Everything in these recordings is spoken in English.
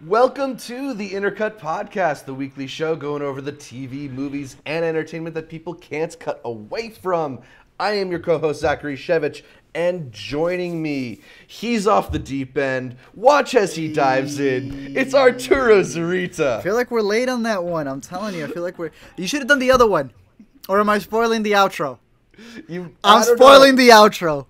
Welcome to the Intercut Podcast, the weekly show going over the TV, movies, and entertainment that people can't cut away from. I am your co-host, Zachary Shevich, and joining me, he's off the deep end. Watch as he dives in. It's Arturo Zurita. I feel like we're late on that one. I'm telling you. I feel like You should have done the other one. Or am I spoiling the outro? I'm spoiling the outro.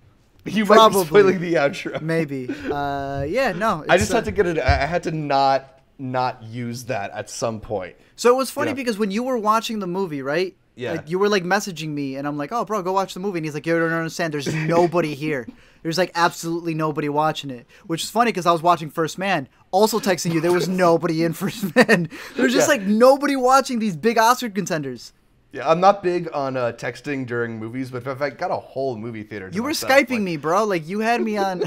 You might be spoiling the outro. Maybe. Yeah, no. I just had to get it. I had to not use that at some point. So it was funny because when you were watching the movie, right? Yeah. Like, you were like messaging me, and I'm like, "Oh, bro, go watch the movie." And he's like, "You don't understand. There's nobody here. There's like absolutely nobody watching it." Which is funny because I was watching First Man, also texting you. There was nobody in First Man. There's just like nobody watching these big Oscar contenders. Yeah, I'm not big on texting during movies, but if I got a whole movie theater, you were Skyping me, bro. Like you had me on.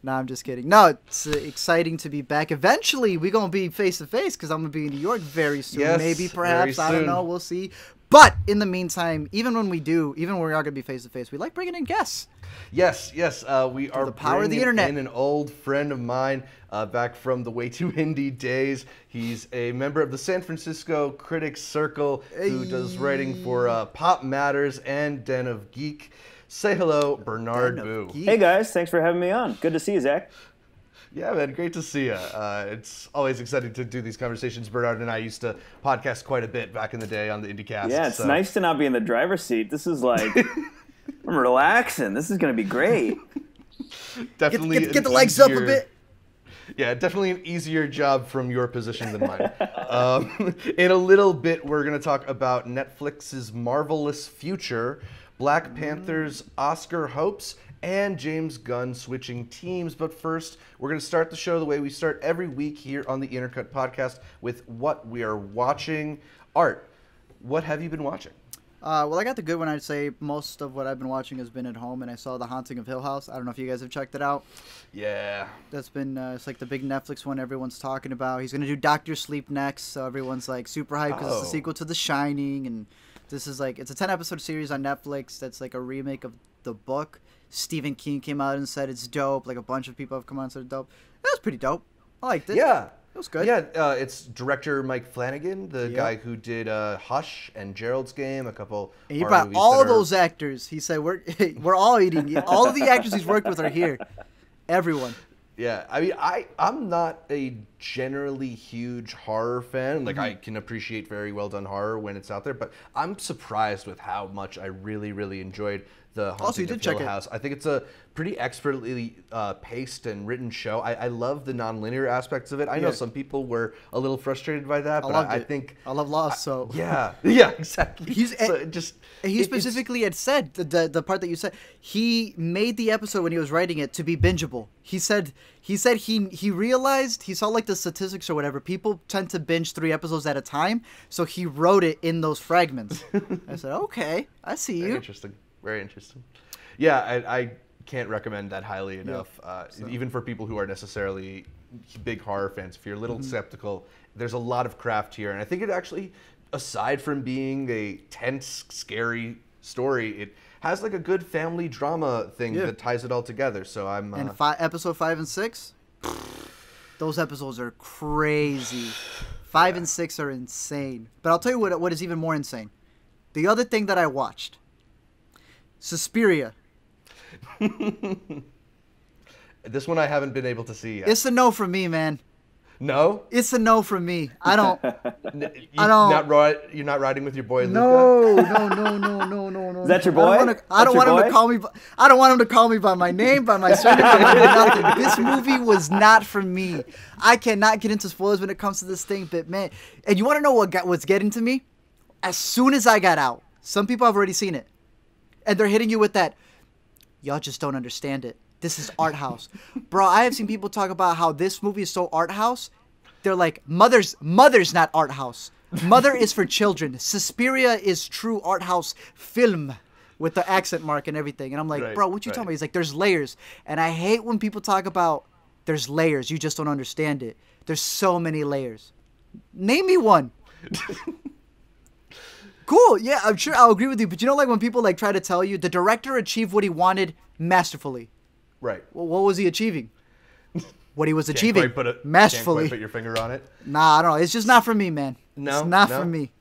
No, I'm just kidding. No, it's exciting to be back. Eventually, we're gonna be face to face because I'm gonna be in New York very soon. Yes, maybe, perhaps. very I don't soon. know. We'll see. But in the meantime, even when we are gonna be face to face, we like bringing in guests. Yes. We are the power of the bringing internet. in an old friend of mine back from the Way Too Indie days. He's a member of the San Francisco Critics Circle who does writing for PopMatters and Den of Geek. Say hello, Bernard Boo. Hey guys, thanks for having me on. Good to see you, Zach. Yeah, man, great to see you. It's always exciting to do these conversations. Bernard and I used to podcast quite a bit back in the day on the IndieCast. Yeah, it's nice to not be in the driver's seat. This is like, I'm relaxing. This is going to be great. Definitely get the legs up a bit. Yeah, definitely an easier job from your position than mine. In a little bit, we're going to talk about Netflix's marvelous future, Black Panther's Oscar hopes, and James Gunn switching teams. But first, we're going to start the show the way we start every week here on the Intercut Podcast with what we are watching. Art, what have you been watching? Well, I got the good one. I'd say most of what I've been watching has been at home, and I saw The Haunting of Hill House. I don't know if you guys have checked it out. Yeah. That's been, it's like the big Netflix one everyone's talking about. He's going to do Dr. Sleep next, so everyone's like super hyped because it's a sequel to The Shining, and this is like, it's a 10-episode series on Netflix that's like a remake of the book. Stephen King came out and said it's dope. Like a bunch of people have come out and said it's dope. That was pretty dope. I liked it. Yeah. It was good. Yeah, it's director Mike Flanagan, the guy who did Hush and Gerald's Game, a couple. And he brought all those actors. He said we're all eating. All of the actors he's worked with are here. Everyone. Yeah, I mean, I'm not a generally huge horror fan. Like, I can appreciate very well done horror when it's out there, but I'm surprised with how much I really, really enjoyed The Haunting of Hill House. I think it's a pretty expertly paced and written show. I love the non-linear aspects of it. I know some people were a little frustrated by that, but I think I love Lost. So yeah, exactly. He specifically had said the part that you said. He made the episode when he was writing it to be bingeable. He said he realized, he saw like the statistics or whatever. People tend to binge 3 episodes at a time, so he wrote it in those fragments. I said, okay, I see you. Very interesting. Yeah, I can't recommend that highly enough. Even for people who are necessarily big horror fans, if you're a little skeptical, there's a lot of craft here. And I think it actually, aside from being a tense, scary story, it has like a good family drama thing that ties it all together. So I'm... And episode 5 and 6, those episodes are crazy. 5 and 6 are insane. But I'll tell you what is even more insane. The other thing that I watched, Suspiria. This one I haven't been able to see yet. It's a no from me, man. No? It's a no from me. I don't. You're not riding with your boy Luca? No. Is that your boy? I don't want him to call me. I don't want him to call me by my name, by my surname, by nothing. This movie was not for me. I cannot get into spoilers when it comes to this thing, but man, and you want to know what's getting to me? As soon as I got out, some people have already seen it. And they're hitting you with that, y'all just don't understand it. This is art house. Bro, I have seen people talk about how this movie is so art house. They're like, Mother's not art house. Mother is for children. Suspiria is true art house film with the accent mark and everything. And I'm like, bro, what you talking about? He's like, there's layers. And I hate when people talk about there's layers. You just don't understand it. There's so many layers. Name me one. Cool, yeah, I'm sure I'll agree with you. But you know, like when people like try to tell you the director achieved what he wanted masterfully. Right. Well, what was he achieving? what he was Can't achieving quite Can't masterfully. quite put your finger on it. Nah, I don't know. It's just not for me, man. No, it's not no. for me.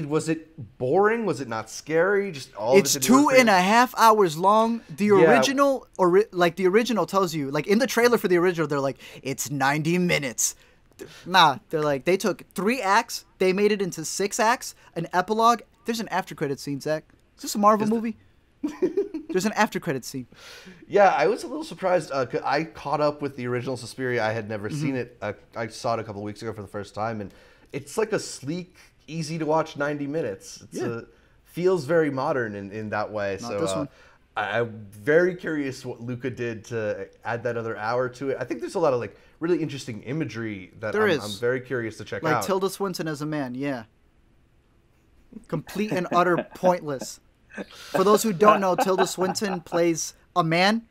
Was it boring? Was it not scary? Just all It's of it didn't work for you? 2.5 hours long. The Yeah. original, or like the original tells you, like in the trailer for the original, they're like, it's 90 minutes. Nah, they're like, they took 3 acts, they made it into 6 acts, an epilogue. There's an after credit scene, Zach. Is this a Marvel movie? There's an after credit scene. Yeah, I was a little surprised. 'Cause I caught up with the original Suspiria. I had never seen it. I saw it a couple weeks ago for the first time, and it's like a sleek, easy to watch 90 minutes. Feels very modern in that way. Not so this one. I'm very curious what Luca did to add that other hour to it. I think there's a lot of like really interesting imagery that I'm very curious to check Like out. Tilda Swinton as a man, yeah. Complete and utter pointless. For those who don't know, Tilda Swinton plays a man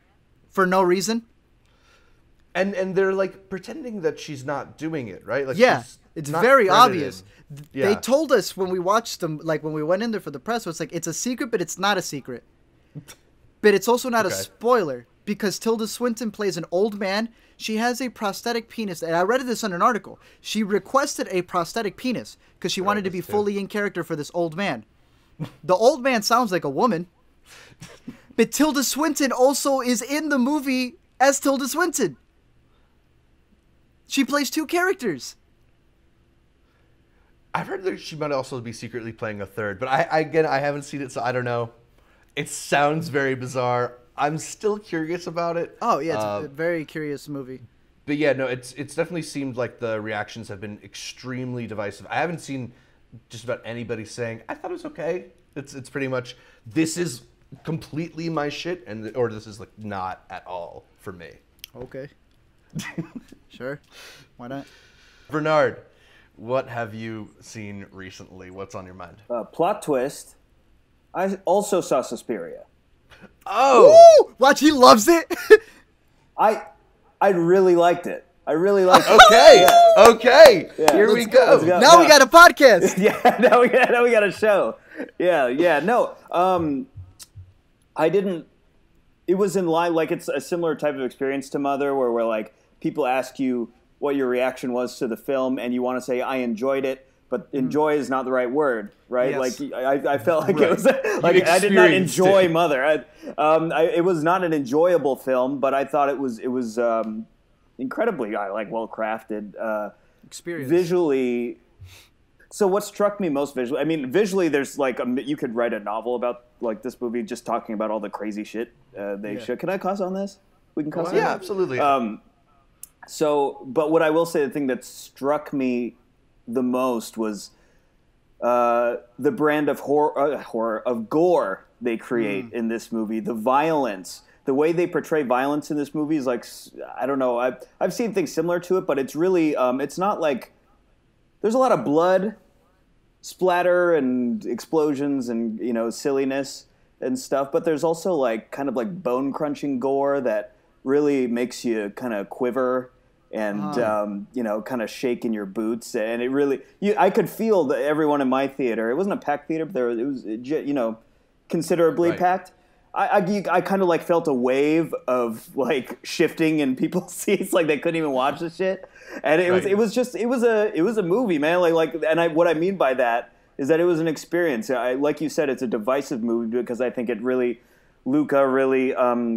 for no reason. And they're like pretending that she's not doing it, right? Like Yeah, she's it's not very credited. obvious. Yeah. They told us when we watched them, like when we went in there for the press, it's like it's a secret, but it's not a secret. But it's also not a spoiler because Tilda Swinton plays an old man. She has a prosthetic penis, and I read this in an article. She requested a prosthetic penis because she wanted to be fully in character for this old man. The old man sounds like a woman, but Tilda Swinton also is in the movie as Tilda Swinton. She plays 2 characters. I've heard that she might also be secretly playing a third, but I haven't seen it, so I don't know. It sounds very bizarre. I'm still curious about it. Oh yeah, it's a very curious movie. But yeah, no, it's definitely seemed like the reactions have been extremely divisive. I haven't seen just about anybody saying I thought it was okay. It's pretty much this is completely my shit, or this is like not at all for me. Okay. Sure. Why not? Bernard, what have you seen recently? What's on your mind? Plot twist. I also saw Suspiria. Oh! Woo! Watch, he loves it. I really liked it. I really liked it. Okay. Yeah. Okay. Yeah. Here we go. Let's go. Now we got a podcast. Yeah, now we got a show. Yeah. No, I didn't. It was in line, like it's a similar type of experience to Mother, where like people ask you what your reaction was to the film, and you want to say I enjoyed it, but enjoy is not the right word, right? Yes. Like I felt like it was like I did not enjoy Mother. It was not an enjoyable film, but I thought it was incredibly well crafted. Experience. Visually. So what struck me most visually, I mean, visually there's like, you could write a novel about like this movie just talking about all the crazy shit they show. Can I cuss on this? We can cuss on Yeah, it? absolutely. But what I will say, the thing that struck me the most was the brand of horror of gore they create in this movie. The violence, the way they portray violence in this movie is like, I don't know. I've seen things similar to it, but it's really, it's not like, there's a lot of blood, splatter, and explosions, and silliness and stuff. But there's also like kind of like bone crunching gore that really makes you kind of quiver and kind of shake in your boots. And it really, I could feel that everyone in my theater. It wasn't a packed theater, but it was considerably packed. I kind of like felt a wave of like shifting in people's seats, like they couldn't even watch the shit. And it was a movie, man. What I mean by that is that it was an experience. Like you said, it's a divisive movie because I think Luca really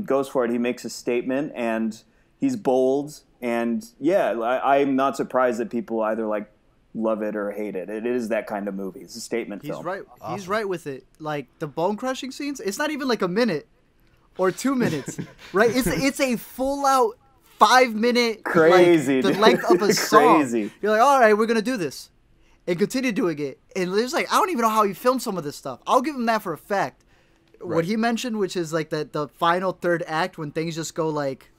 goes for it. He makes a statement and he's bold. And yeah, I'm not surprised that people either like love it or hate it. It is that kind of movie. It's a statement film. He's right. Awesome. He's right with it. Like the bone crushing scenes, it's not even like a minute or 2 minutes, right? It's a full out 5 minute, crazy, like, the length of a song. Crazy. You're like, all right, we're gonna do this, and continue doing it. And there's like, I don't even know how he filmed some of this stuff. I'll give him that for a fact. Right. What he mentioned, which is like the final third act when things just go like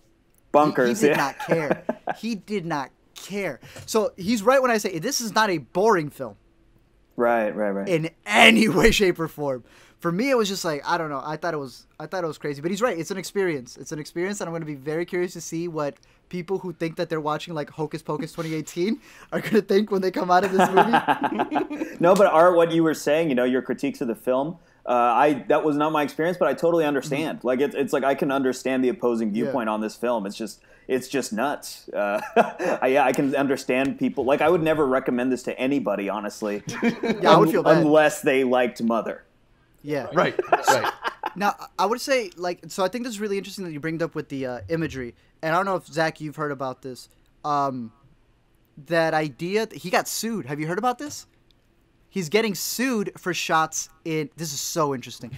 bonkers. He did not care. He did not care. So he's right when I say this is not a boring film. Right. In any way, shape, or form. For me, it was just like, I don't know. I thought it was crazy. But he's right. It's an experience. It's an experience, and I'm going to be very curious to see what people who think that they're watching like Hocus Pocus 2018 are going to think when they come out of this movie. No, but Art, what you were saying, your critiques of the film, That was not my experience, but I totally understand. Like it's like I can understand the opposing viewpoint on this film. It's just nuts. I can understand people. Like I would never recommend this to anybody, honestly. I would feel bad. Unless they liked Mother. Yeah. Right. Now, I would say, so I think this is really interesting that you bring up with the imagery. And I don't know if, Zach, you've heard about this. That idea, he got sued. Have you heard about this? He's getting sued for shots in, this is so interesting.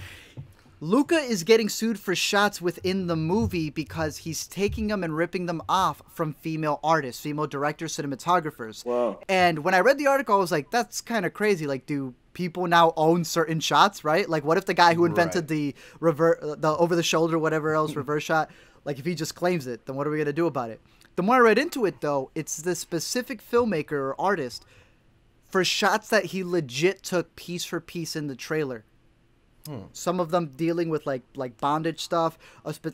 Luca is getting sued for shots within the movie because he's taking them and ripping them off from female artists, female directors, cinematographers. Whoa. And when I read the article, I was like, that's kind of crazy. Like, do people now own certain shots, right? Like, what if the guy who invented the over-the-shoulder, whatever else, reverse shot, like, if he just claims it, then what are we going to do about it? The more I read into it, though, it's the specific filmmaker or artist for shots that he legit took piece for piece in the trailer. Some of them dealing with like bondage stuff,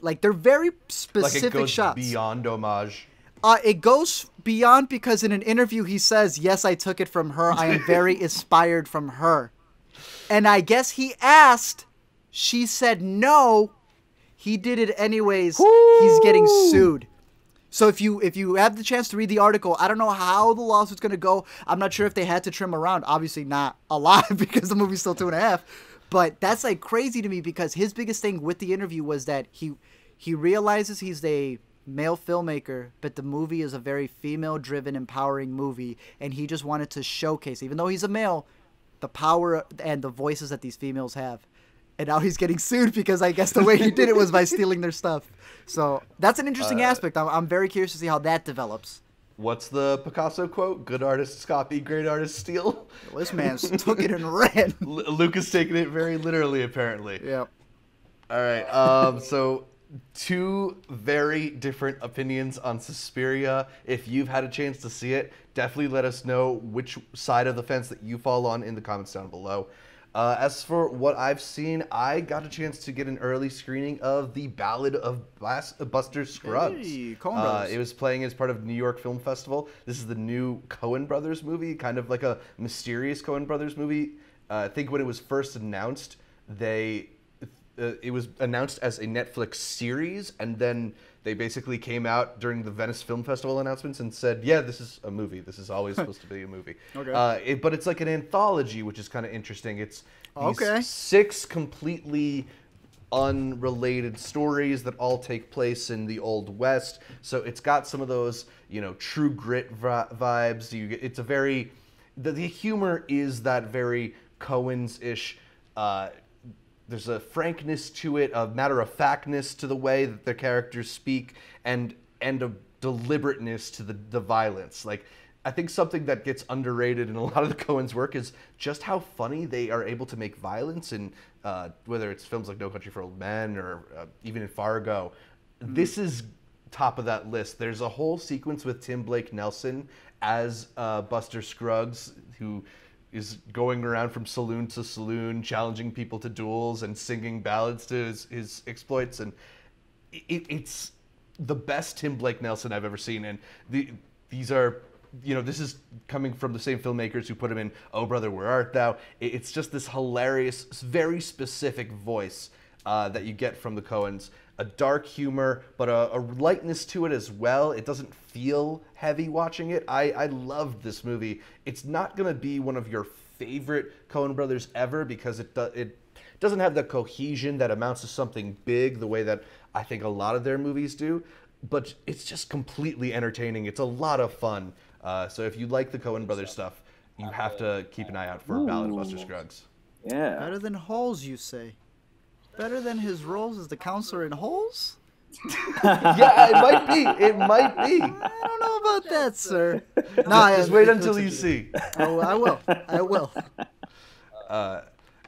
like they're very specific like it goes shots. Beyond homage. It goes beyond because in an interview he says, "Yes, I took it from her. I am very inspired from her." And I guess he asked, she said no. He did it anyways. Woo! He's getting sued. So if you have the chance to read the article, I don't know how the lawsuit's going to go. I'm not sure if they had to trim around. Obviously not a lot because the movie's still 2.5. But that's like crazy to me because his biggest thing with the interview was that he realizes he's a male filmmaker, but the movie is a very female-driven, empowering movie, and he just wanted to showcase, even though he's a male, the power and the voices that these females have. And now he's getting sued because I guess the way he did it was by stealing their stuff. So that's an interesting aspect. I'm very curious to see how that develops. What's the Picasso quote? Good artists copy, great artists steal. Well, this man took it and ran. Luca's taking it very literally, apparently. Yeah. All right. So two very different opinions on Suspiria. If you've had a chance to see it, definitely let us know which side of the fence that you fall on in the comments down below. As for what I've seen, I got a chance to get an early screening of the Ballad of Buster Scruggs. Hey, Coen Brothers. It was playing as part of New York Film Festival. This is the new Coen Brothers movie, kind of like a mysterious Coen Brothers movie. I think when it was first announced, it was announced as a Netflix series, and then they basically came out during the Venice Film Festival announcements and said, yeah, this is a movie. This is always supposed to be a movie. Okay. But it's like an anthology, which is kind of interesting. It's these 6 completely unrelated stories that all take place in the Old West. So it's got some of those, True Grit vibes. It's a very, the humor is that very Coens-ish. There's a frankness to it, a matter-of-factness to the way that the characters speak, and a deliberateness to the violence. Like, I think something that gets underrated in a lot of the Coens' work is just how funny they are able to make violence in, whether it's films like No Country for Old Men or even in Fargo. This is top of that list. There's a whole sequence with Tim Blake Nelson as Buster Scruggs, who is going around from saloon to saloon, challenging people to duels and singing ballads to his exploits. And it's the best Tim Blake Nelson I've ever seen. And these are, this is coming from the same filmmakers who put him in Oh Brother, Where Art Thou? It's just this hilarious, very specific voice that you get from the Coens. A dark humor, but a lightness to it as well. It doesn't feel heavy watching it. I loved this movie. It's not going to be one of your favorite Coen Brothers ever because it doesn't have the cohesion that amounts to something big the way that I think a lot of their movies do. But it's just completely entertaining. It's a lot of fun. So if you like the Coen Brothers stuff, you have to keep an eye out for Ballad of Buster Scruggs. Yeah. Better than Holes, you say? Better than his roles as the counselor in Holes? Yeah, it might be. It might be. I don't know about that, sir. Just wait until you see. Oh, I will. I will.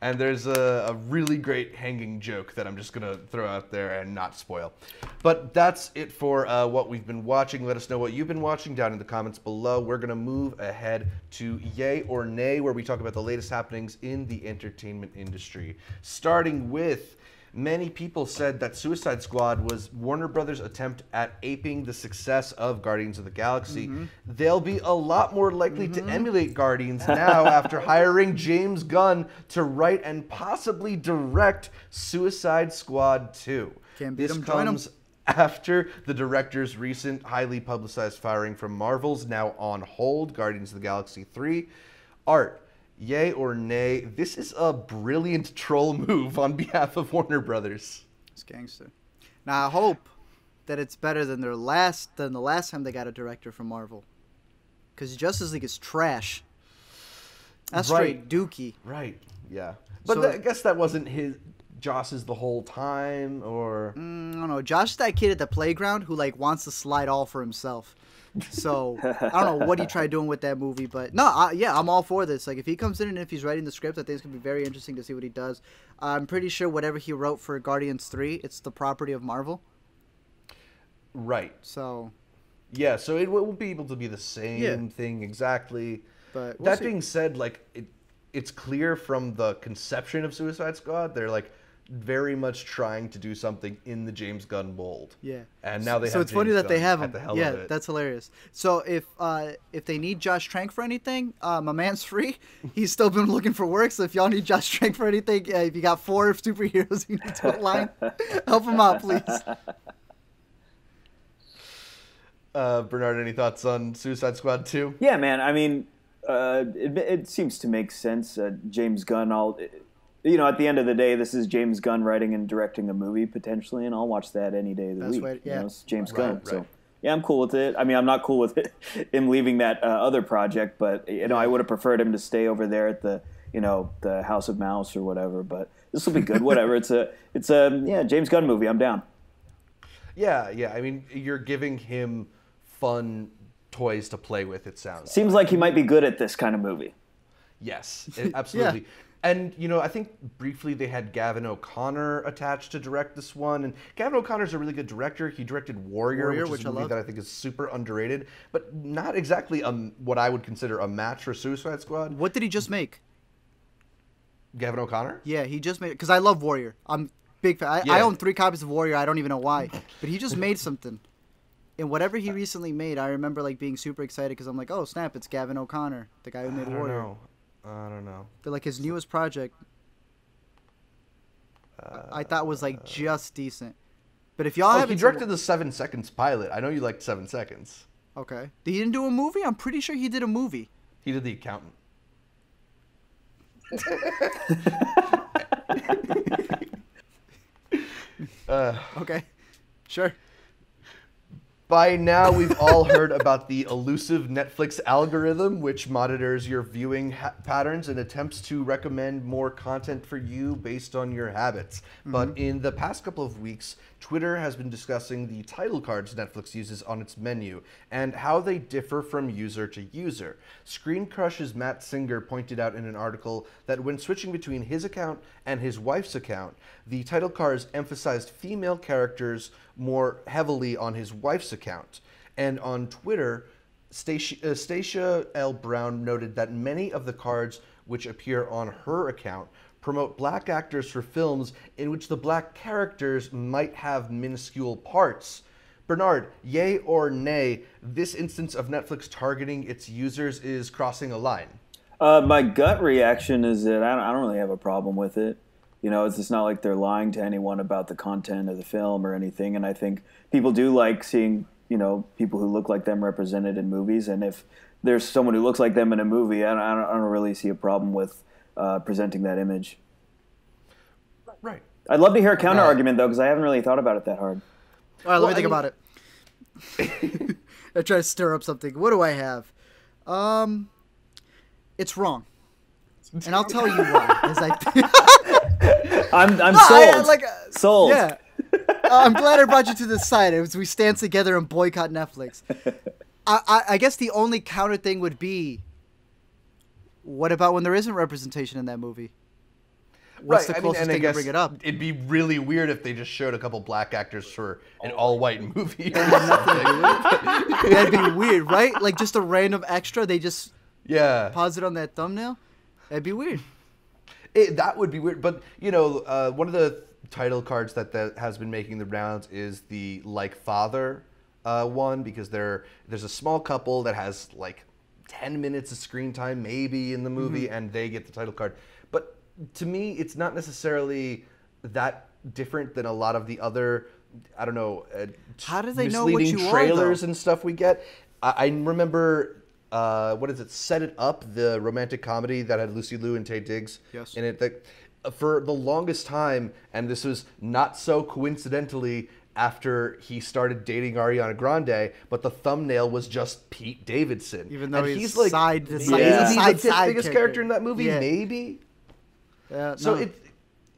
And there's a really great hanging joke that I'm just going to throw out there and not spoil. But that's it for what we've been watching. Let us know what you've been watching down in the comments below. We're going to move ahead to Yay or Nay, where we talk about the latest happenings in the entertainment industry. Starting with many people said that Suicide Squad was Warner Brothers' attempt at aping the success of Guardians of the Galaxy. They'll be a lot more likely to emulate Guardians now after hiring James Gunn to write and possibly direct Suicide Squad 2. Can't beat This 'em, join 'em. comes after the director's recent highly publicized firing from Marvel's now on hold Guardians of the Galaxy 3. Art, yay or nay, this is a brilliant troll move on behalf of Warner Brothers. It's gangster. Now I hope that it's better than the last time they got a director from Marvel, because Justice League is trash. That's straight dookie. Right. Yeah. But So- I guess that wasn't Joss's the whole time, or I don't know. Josh is that kid at the playground who like wants to slide all for himself. So I don't know what he tried doing with that movie, but no, yeah, I'm all for this. Like if he comes in and if he's writing the script, I think it's gonna be very interesting to see what he does. I'm pretty sure whatever he wrote for Guardians 3, it's the property of Marvel. right. So, Yeah, so it won't be able to be the same thing exactly. but we'll That see. being said, like it's clear from the conception of Suicide Squad, they're like very much trying to do something in the James Gunn mold. Yeah. And now they So have it's funny James that they Gunn have at him. the hell Yeah, of it. that's hilarious. So if they need Josh Trank for anything, my man's free. He's still been looking for work. So if y'all need Josh Trank for anything, if you got 4 superheroes you need to align, help him out, please. Bernard, any thoughts on Suicide Squad 2? Yeah, man. I mean, it seems to make sense. James Gunn, at the end of the day, this is James Gunn writing and directing a movie potentially, and I'll watch that any day of the That's week. right, yeah. It's James Right, Gunn, right. so yeah, I'm cool with it. I mean, I'm not cool with him leaving that other project, but I would have preferred him to stay over there at the House of Mouse or whatever. But this will be good. Whatever. It's a James Gunn movie. I'm down. Yeah. I mean, you're giving him fun toys to play with, it sounds. Seems like he might be good at this kind of movie. Yes, absolutely. And, I think briefly they had Gavin O'Connor attached to direct this one. And Gavin O'Connor's a really good director. He directed Warrior, which is I a movie love. that I think is super underrated, but not exactly what I would consider a match for Suicide Squad. What did he just make? Gavin O'Connor? Yeah, he just made because I love Warrior. I'm big fan. I Yeah. own 3 copies of Warrior. I don't even know why, but he just made something. And whatever he recently made, I remember like being super excited because I'm like, oh snap, it's Gavin O'Connor, the guy who made Warrior. I don't know. But like his newest project, I thought was like just decent. But if y'all He haven't directed the 7 Seconds pilot. I know you liked 7 Seconds. okay, he didn't do a movie. I'm pretty sure he did a movie. He did The Accountant. Okay, sure. By now, we've all heard about the elusive Netflix algorithm, which monitors your viewing patterns and attempts to recommend more content for you based on your habits. But in the past couple of weeks, Twitter has been discussing the title cards Netflix uses on its menu and how they differ from user to user. Screen Crush's Matt Singer pointed out in an article that when switching between his account and his wife's account, the title cards emphasized female characters more heavily on his wife's account. And on Twitter, Stacia L. Brown noted that many of the cards which appear on her account promote black actors for films in which the black characters might have minuscule parts. Bernard, yay or nay, this instance of Netflix targeting its users is crossing a line? My gut reaction is that I don't really have a problem with it. It's just not like they're lying to anyone about the content of the film or anything. And I think people do like seeing, people who look like them represented in movies. And if there's someone who looks like them in a movie, I don't really see a problem with presenting that image. Right. I'd love to hear a counter argument, though, because I haven't really thought about it that hard. All right, let me think Well, about it. I try to stir up something. What do I have? It's wrong, and I'll tell you why. I'm No, sold. Sold. Yeah, I'm glad I brought you to this side as we stand together and boycott Netflix. I guess the only counter thing would be, what about when there isn't representation in that movie? What's the closest thing to bring it up? It'd be really weird if they just showed a couple black actors for an all-white movie. That'd be weird, right? Like just a random extra. They just pause it on that thumbnail. That'd be weird. That would be weird. But, one of the title cards that has been making the rounds is the Like Father one, because there's a small couple that has like 10 minutes of screen time maybe in the movie, and they get the title card. But to me, it's not necessarily that different than a lot of the other, I don't know, how do they know what misleading you trailers are, and stuff we get. I remember, what is it, Set It Up, the romantic comedy that had Lucy Liu and Taye Diggs in it. That, for the longest time, and this was not so coincidentally after he started dating Ariana Grande, but the thumbnail was just Pete Davidson. Even though and he's like, side, he's side the biggest character in that movie, maybe. So no.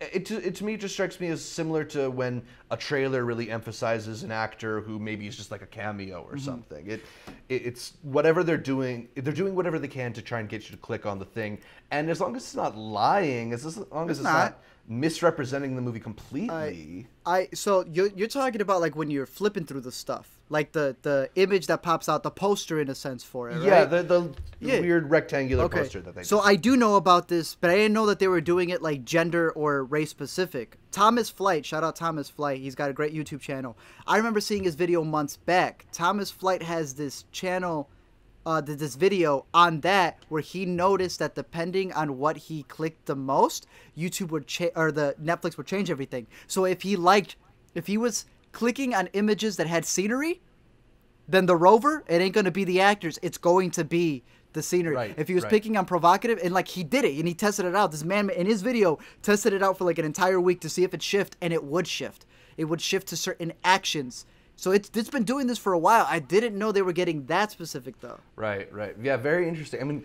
It to me just strikes me as similar to when a trailer really emphasizes an actor who maybe is just like a cameo or something. It's whatever they're doing whatever they can to try and get you to click on the thing. And as long as it's not lying, as long as it's not misrepresenting the movie completely. So you're talking about like when you're flipping through the stuff, like the image that pops out, the poster in a sense for it, right? Yeah, the weird rectangular poster that they So I do know about this, but I didn't know that they were doing it like gender or race specific. Thomas Flight, shout out Thomas Flight, he's got a great YouTube channel. I remember seeing his video months back. Thomas Flight has this channel, this video on that where he noticed that depending on what he clicked the most, YouTube would or the Netflix would change everything. So if he was clicking on images that had scenery, then the rover, it ain't going to be the actors, it's going to be the scenery. Right, if he was picking on provocative, and like he did it and he tested it out. This man in his video tested it out for like an entire week to see if it shift, and it would shift. It would shift to certain actions. So it's been doing this for a while. I didn't know they were getting that specific though. Right. Yeah, very interesting. I mean,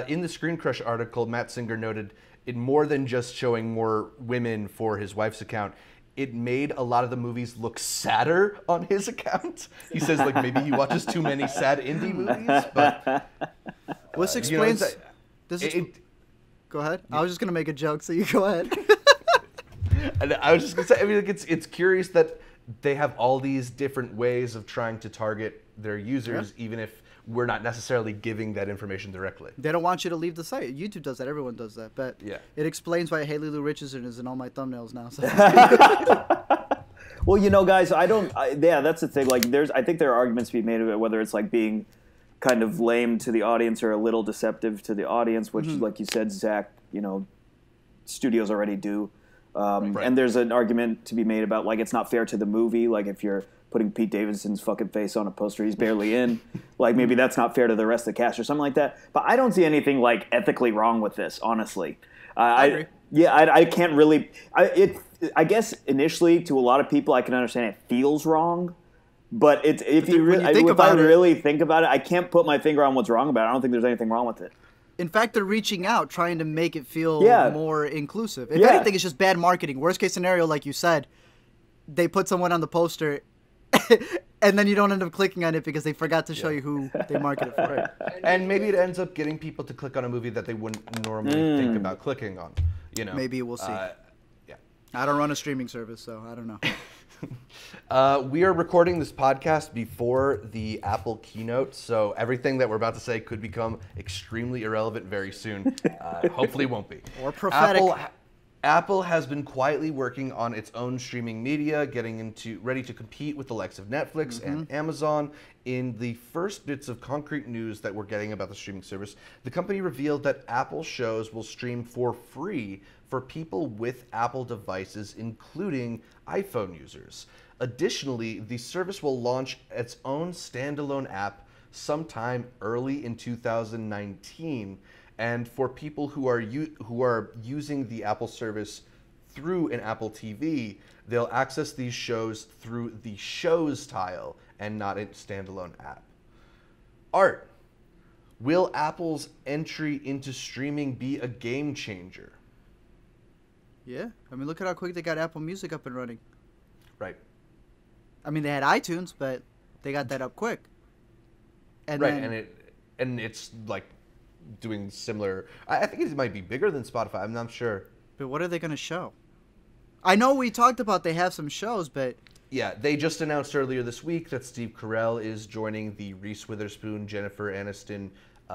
in the Screen Crush article, Matt Singer noted it more than just showing more women for his wife's account. It made a lot of the movies look sadder on his account. He says like maybe he watches too many sad indie movies, but this explains. Go ahead. I was just gonna make a joke, so you go ahead. And I was just gonna say, I mean, like it's curious that they have all these different ways of trying to target their users, even if we're not necessarily giving that information directly. They don't want you to leave the site. YouTube does that. Everyone does that. But it explains why Haley Lou Richardson is in all my thumbnails now. So. Well, you know, guys, that's the thing. Like, I think there are arguments to be made of it, whether it's like being kind of lame to the audience or a little deceptive to the audience, which, like you said, Zach, you know, studios already do. And there's an argument to be made about, like, it's not fair to the movie. Like, if you're putting Pete Davidson's fucking face on a poster he's barely in, like, maybe that's not fair to the rest of the cast or something like that. But I don't see anything, like, ethically wrong with this, honestly. I agree. I can't really... I guess initially, to a lot of people, I can understand it feels wrong. But if I really think about it, I can't put my finger on what's wrong about it. I don't think there's anything wrong with it. In fact, they're reaching out, trying to make it feel more inclusive. If anything, it's just bad marketing. Worst case scenario, like you said, they put someone on the poster, and then you don't end up clicking on it because they forgot to show you who they marketed for. And maybe it ends up getting people to click on a movie that they wouldn't normally think about clicking on. You know, maybe we'll see. I don't run a streaming service, so I don't know. We are recording this podcast before the Apple keynote, so everything that we're about to say could become extremely irrelevant very soon. Hopefully won't be. Or prophetic. Apple has been quietly working on its own streaming media, ready to compete with the likes of Netflix and Amazon. In the first bits of concrete news that we're getting about the streaming service, the company revealed that Apple shows will stream for free for people with Apple devices, including iPhone users. Additionally, the service will launch its own standalone app sometime early in 2019. And for people who are using the Apple service through an Apple TV, they'll access these shows through the Shows tile and not a standalone app. Art, will Apple's entry into streaming be a game changer? Yeah, I mean, look at how quick they got Apple Music up and running. Right. I mean, they had iTunes, but they got that up quick. And it's like doing similar. I think it might be bigger than Spotify. I'm not sure. But what are they going to show? I know we talked about they have some shows, but yeah, they just announced earlier this week that Steve Carell is joining the Reese Witherspoon, Jennifer Aniston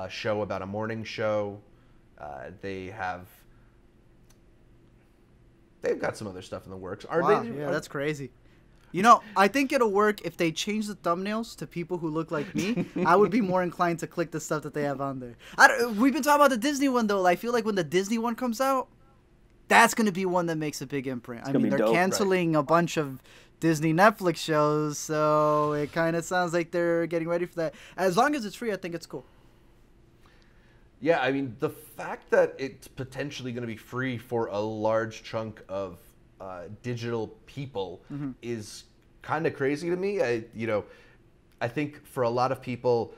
show about a morning show. They have they've got some other stuff in the works. Wow, yeah, that's crazy. You know, I think it'll work if they change the thumbnails to people who look like me. I would be more inclined to click the stuff that they have on there. We've been talking about the Disney one, though. I feel like when the Disney one comes out, that's going to be one that makes a big imprint. I mean, they're canceling a bunch of Disney Netflix shows, so it kind of sounds like they're getting ready for that. As long as it's free, I think it's cool. Yeah, I mean, the fact that it's potentially going to be free for a large chunk of digital people is kind of crazy to me. I think for a lot of people,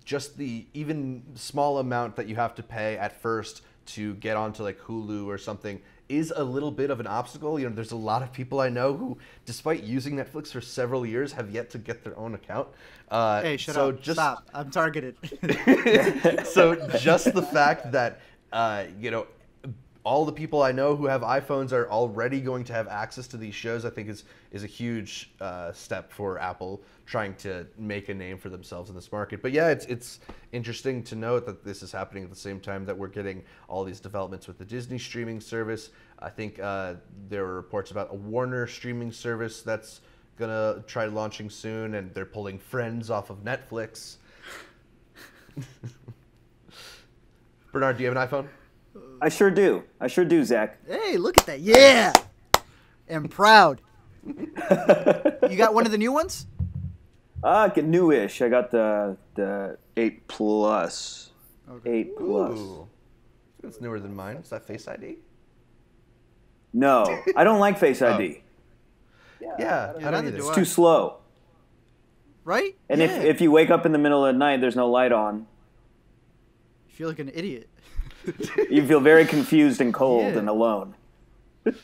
just the even small amount that you have to pay at first to get onto like Hulu or something is a little bit of an obstacle. You know, there's a lot of people I know who, despite using Netflix for several years, have yet to get their own account. Hey, shut up. Stop. I'm targeted. So just the fact that, all the people I know who have iPhones are already going to have access to these shows, I think is a huge step for Apple trying to make a name for themselves in this market. But yeah, it's interesting to note that this is happening at the same time that we're getting all these developments with the Disney streaming service. I think there were reports about a Warner streaming service that's gonna try launching soon, and they're pulling Friends off of Netflix. Bernard, do you have an iPhone? I sure do, Zach. Hey, look at that. Yeah. I'm proud. You got one of the new ones? Newish. I got the 8 Plus. Okay. 8 Plus. Ooh. It's newer than mine. Is that Face ID? No, I don't like Face ID. Yeah, I don't either. It's too slow. Right? And if you wake up in the middle of the night, there's no light on. You feel like an idiot. You feel very confused and cold and alone. This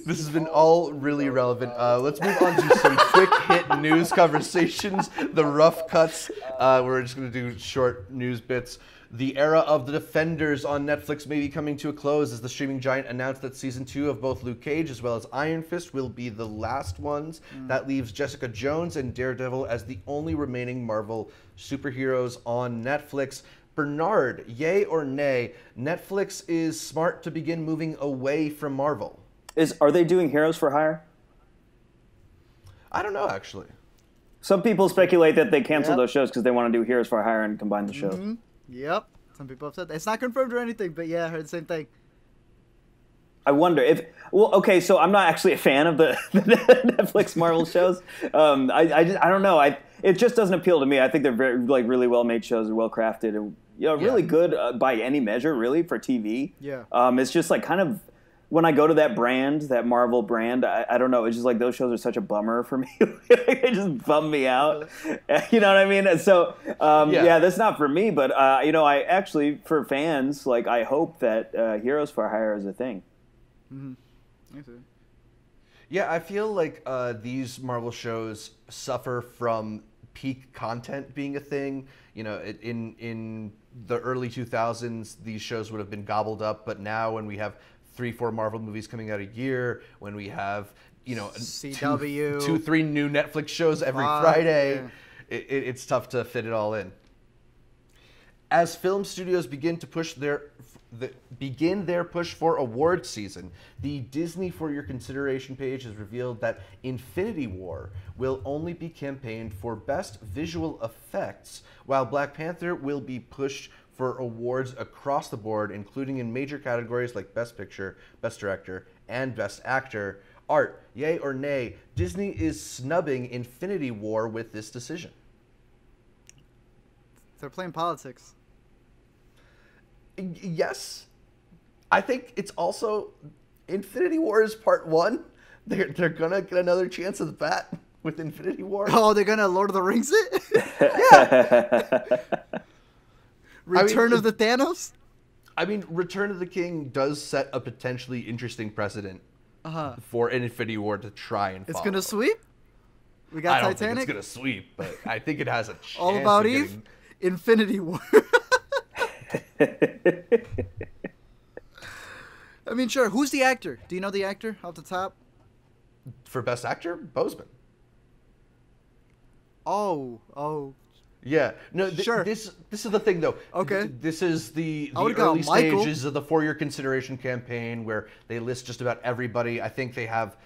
has been all really relevant. Let's move on to some quick hit news conversations, the rough cuts. We're just going to do short news bits. The era of the Defenders on Netflix may be coming to a close as the streaming giant announced that season 2 of both Luke Cage as well as Iron Fist will be the last ones. That leaves Jessica Jones and Daredevil as the only remaining Marvel superheroes on Netflix. Bernard, yay or nay, Netflix is smart to begin moving away from Marvel. Are they doing Heroes for Hire? I don't know, actually. Some people speculate that they canceled those shows because they want to do Heroes for Hire and combine the shows. Yep. Some people have said that. It's not confirmed or anything, but yeah, I heard the same thing. I wonder if... Well, okay, so I'm not actually a fan of the Netflix Marvel shows. I don't know. It just doesn't appeal to me. I think they're very, really well-made shows and well-crafted and really good by any measure, really, for TV. Yeah. It's just like kind of... When I go to that brand, that Marvel brand, I don't know. It's just like those shows are such a bummer for me. They just bum me out. You know what I mean? So, that's not for me. But, I actually, for fans, I hope that Heroes for Hire is a thing. Mm-hmm. Yeah, I feel like these Marvel shows suffer from peak content being a thing. You know, in the early 2000s, these shows would have been gobbled up. But now when we have 3-4 Marvel movies coming out a year, when we have, CW, 2-3 new Netflix shows every Friday, it's tough to fit it all in. As film studios begin their push for award season, the Disney For Your Consideration page has revealed that Infinity War will only be campaigned for Best Visual Effects, while Black Panther will be pushed for awards across the board, including in major categories like Best Picture, Best Director, and Best Actor. Art, yay or nay, Disney is snubbing Infinity War with this decision. They're playing politics. Yes. I think it's also Infinity War is part 1. They're gonna get another chance at the bat with Infinity War. Oh, they're gonna Lord of the Rings it? Yeah. Return of the Thanos? I mean, Return of the King does set a potentially interesting precedent for Infinity War to try and follow. It's gonna sweep? We got Titanic? I don't think it's gonna sweep, but I think it has a chance. All About Eve? Infinity War. I mean, sure. Who's the actor? Do you know the actor off the top? For Best Actor, Boseman. Oh. Yeah. No, Sure. This is the thing, though. Okay. This is the I would've gone early Michael. stages of the For Your Consideration campaign where they list just about everybody. I think they have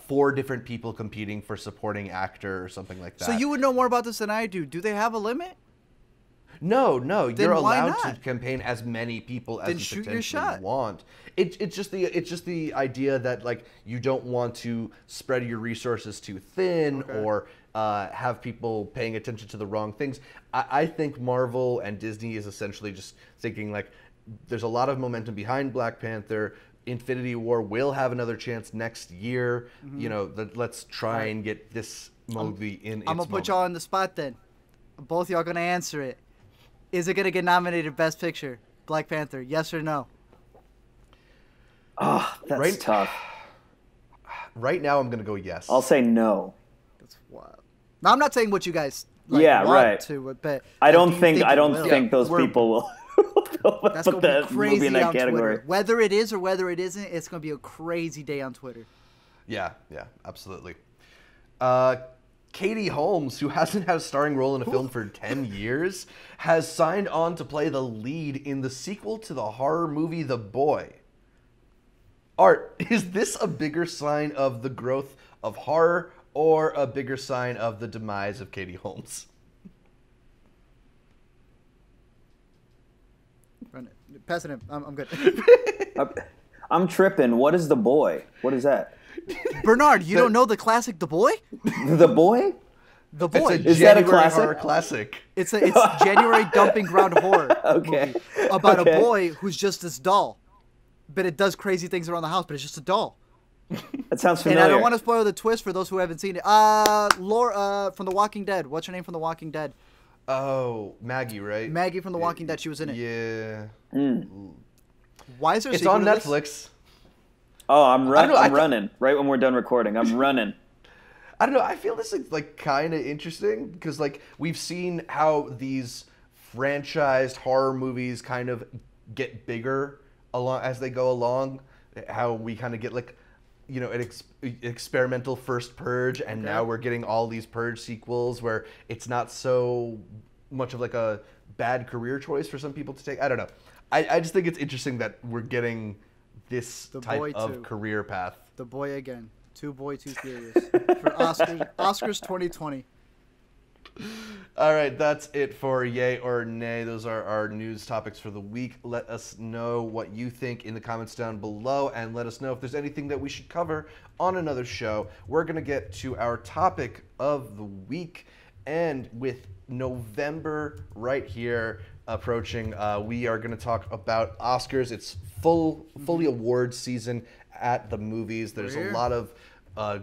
4 different people competing for supporting actor or something like that. So you would know more about this than I do. Do they have a limit? No, Then you're why allowed to not? campaign as many people as Then you shoot your potentially shot. want. It's just the idea that like you don't want to spread your resources too thin or have people paying attention to the wrong things. I think Marvel and Disney is essentially just thinking like there's a lot of momentum behind Black Panther. Infinity War will have another chance next year. You know, let's try and get this movie in. I'm gonna put y'all on the spot then. Both y'all gonna answer it. Is it gonna get nominated Best Picture? Black Panther, yes or no? Oh, that's tough. Right now, I'm gonna go yes. I'll say no. That's wild. Now I'm not saying what you guys want to, but I don't do you think it will? think those people will That's put gonna that be movie crazy in that on category. Twitter. Whether it is or whether it isn't, it's gonna be a crazy day on Twitter. Yeah, absolutely. Katie Holmes, who hasn't had a starring role in a film for 10 years, has signed on to play the lead in the sequel to the horror movie The Boy. Art, is this a bigger sign of the growth of horror or a bigger sign of the demise of Katie Holmes? Pass it in. I'm good. I'm tripping. What is The Boy? What is that? Bernard, you don't know the classic The Boy? The Boy? The Boy. Is that a January classic? horror classic. It's January dumping ground horror Okay. movie about Okay. a boy who's just this doll, but it does crazy things around the house, but it's just a doll. That sounds And familiar. I don't want to spoil the twist for those who haven't seen it. Laura from The Walking Dead. What's her name from The Walking Dead? Oh, Maggie, right? Maggie from The Walking Dead. She was in it. Yeah. Why is there a It's sequel on to this? Netflix. Oh, I'm I don't know, I'm running right when we're done recording. I'm running. I don't know. I feel this is like kind of interesting because like we've seen how these franchised horror movies kind of get bigger along as they go along. How we kind of get like, you know, an experimental first Purge, and now we're getting all these Purge sequels where it's not so much of like a bad career choice for some people to take. I don't know. I just think it's interesting that we're getting this type Boy of 2. career path. The Boy again. Two Boy, Two Furious. For Oscars 2020. All right, that's it for Yay or Nay. Those are our news topics for the week. Let us know what you think in the comments down below, and let us know if there's anything that we should cover on another show. We're going to get to our topic of the week, and with November right here approaching, we are going to talk about Oscars. It's fully awards season at the movies. There's a lot of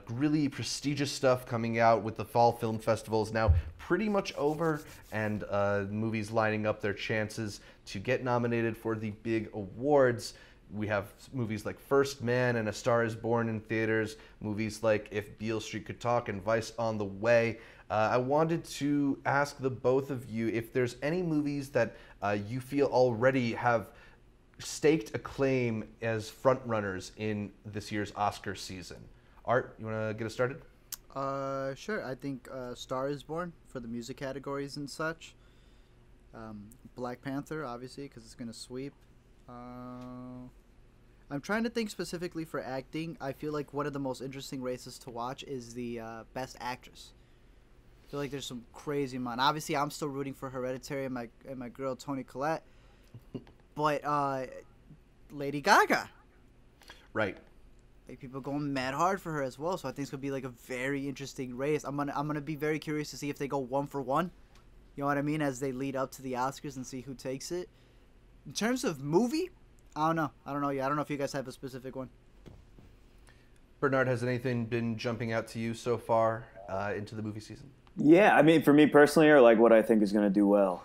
really prestigious stuff coming out with the fall film festivals now pretty much over, and movies lining up their chances to get nominated for the big awards. We have movies like First Man and A Star is Born in theaters, movies like If Beale Street Could Talk and Vice on the way. I wanted to ask the both of you if there's any movies that you feel already have staked a claim as frontrunners in this year's Oscar season. Art, you want to get us started? Sure. I think Star is Born for the music categories and such. Black Panther, obviously, because it's going to sweep. I'm trying to think specifically for acting. I feel like one of the most interesting races to watch is the Best Actress. I feel like there's some crazy amount. Obviously, I'm still rooting for Hereditary and my girl Toni Collette, but Lady Gaga. Right. Like people going mad hard for her as well, so I think it's gonna be like a very interesting race. I'm gonna be very curious to see if they go 1 for 1. You know what I mean? As they lead up to the Oscars and see who takes it. In terms of movie, I don't know. Yeah, I don't know if you guys have a specific one. Bernard, has anything been jumping out to you so far into the movie season? Yeah, I mean, for me personally, or like what I think is going to do well.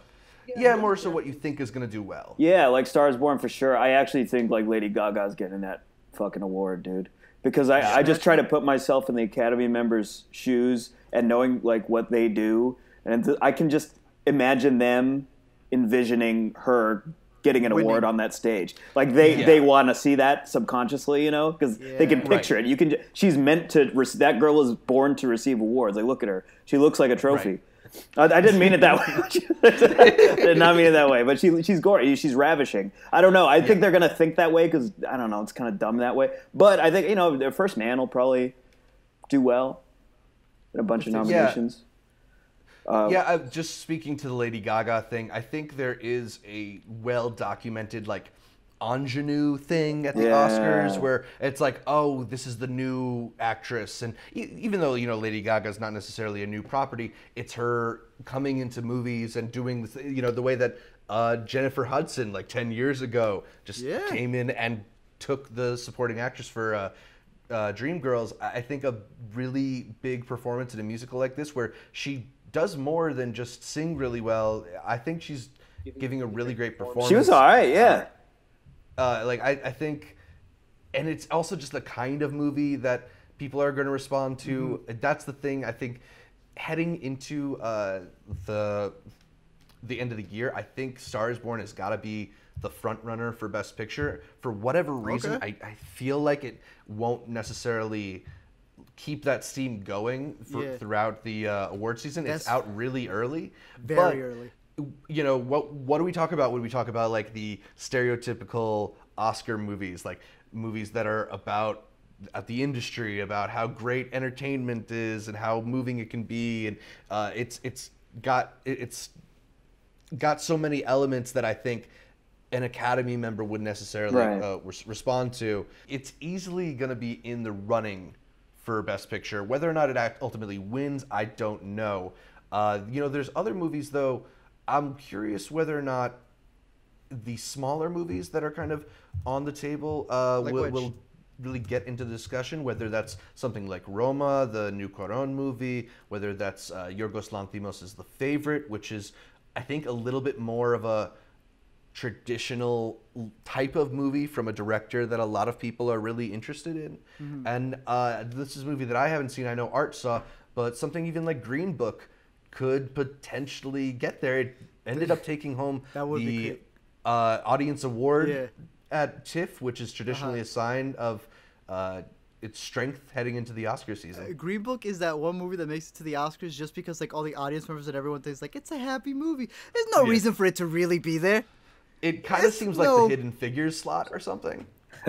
Yeah, more so what you think is going to do well. Yeah, like Star is Born for sure. I actually think like Lady Gaga's getting that fucking award, dude. Because I just try to put myself in the Academy members' shoes and knowing like what they do, and I can just imagine them envisioning her getting an award on that stage. Like they want to see that subconsciously, you know, because they can picture it. You can. She's meant to. That girl is born to receive awards. Like look at her. She looks like a trophy. Right. I didn't mean it that way. I did not mean it that way. But she's gorgeous. She's ravishing. I don't know. I think they're gonna think that way because I don't know. It's kind of dumb that way. But I think their First Man will probably do well in a bunch of nominations. Just speaking to the Lady Gaga thing, I think there is a well-documented ingenue thing at the Oscars where it's like, oh, this is the new actress, and even though Lady Gaga's not necessarily a new property, it's her coming into movies and doing this, the way that Jennifer Hudson 10 years ago just came in and took the supporting actress for Dreamgirls. I think a really big performance in a musical like this where she does more than just sing really well. I think she's giving a really great performance. She was all right, yeah. I think, and it's also just the kind of movie that people are going to respond to. That's the thing. I think heading into the end of the year, I think Star is Born has got to be the front runner for Best Picture. For whatever reason, I feel like it won't necessarily keep that steam going throughout the award season. It's out really early. Very early. What do we talk about when we talk about the stereotypical Oscar movies, movies that are about the industry, about how great entertainment is and how moving it can be, and it's got so many elements that I think an Academy member would necessarily respond to. It's easily going to be in the running for Best Picture. Whether or not it ultimately wins, I don't know. There's other movies though. I'm curious whether or not the smaller movies that are kind of on the table will really get into the discussion, whether that's something like Roma, the new Cuarón movie, whether that's Yorgos Lanthimos' The Favorite, which is, I think, a little bit more of a traditional type of movie from a director that a lot of people are really interested in. And this is a movie that I haven't seen. I know Art saw, but something even like Green Book could potentially get there. It ended up taking home the audience award at TIFF, which is traditionally a sign of its strength heading into the Oscar season. Green Book is that one movie that makes it to the Oscars just because all the audience members and everyone thinks it's a happy movie. There's no reason for it to really be there. It kind of seems like the Hidden Figures slot or something.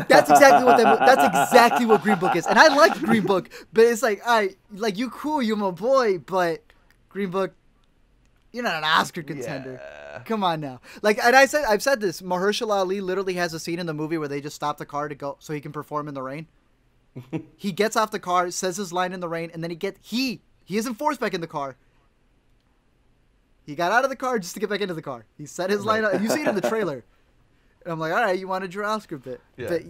That's exactly what that's exactly what Green Book is. And I like Green Book, but it's you cool, you my boy, but Green Book, you're not an Oscar contender. Yeah. Come on now. And I've said this. Mahershala Ali literally has a scene in the movie where they just stop the car to go so he can perform in the rain. He gets off the car, says his line in the rain, and then he isn't forced back in the car. He got out of the car just to get back into the car. He said his line. You see it in the trailer. And I'm like, all right, you wanted your Oscar bit. Yeah, but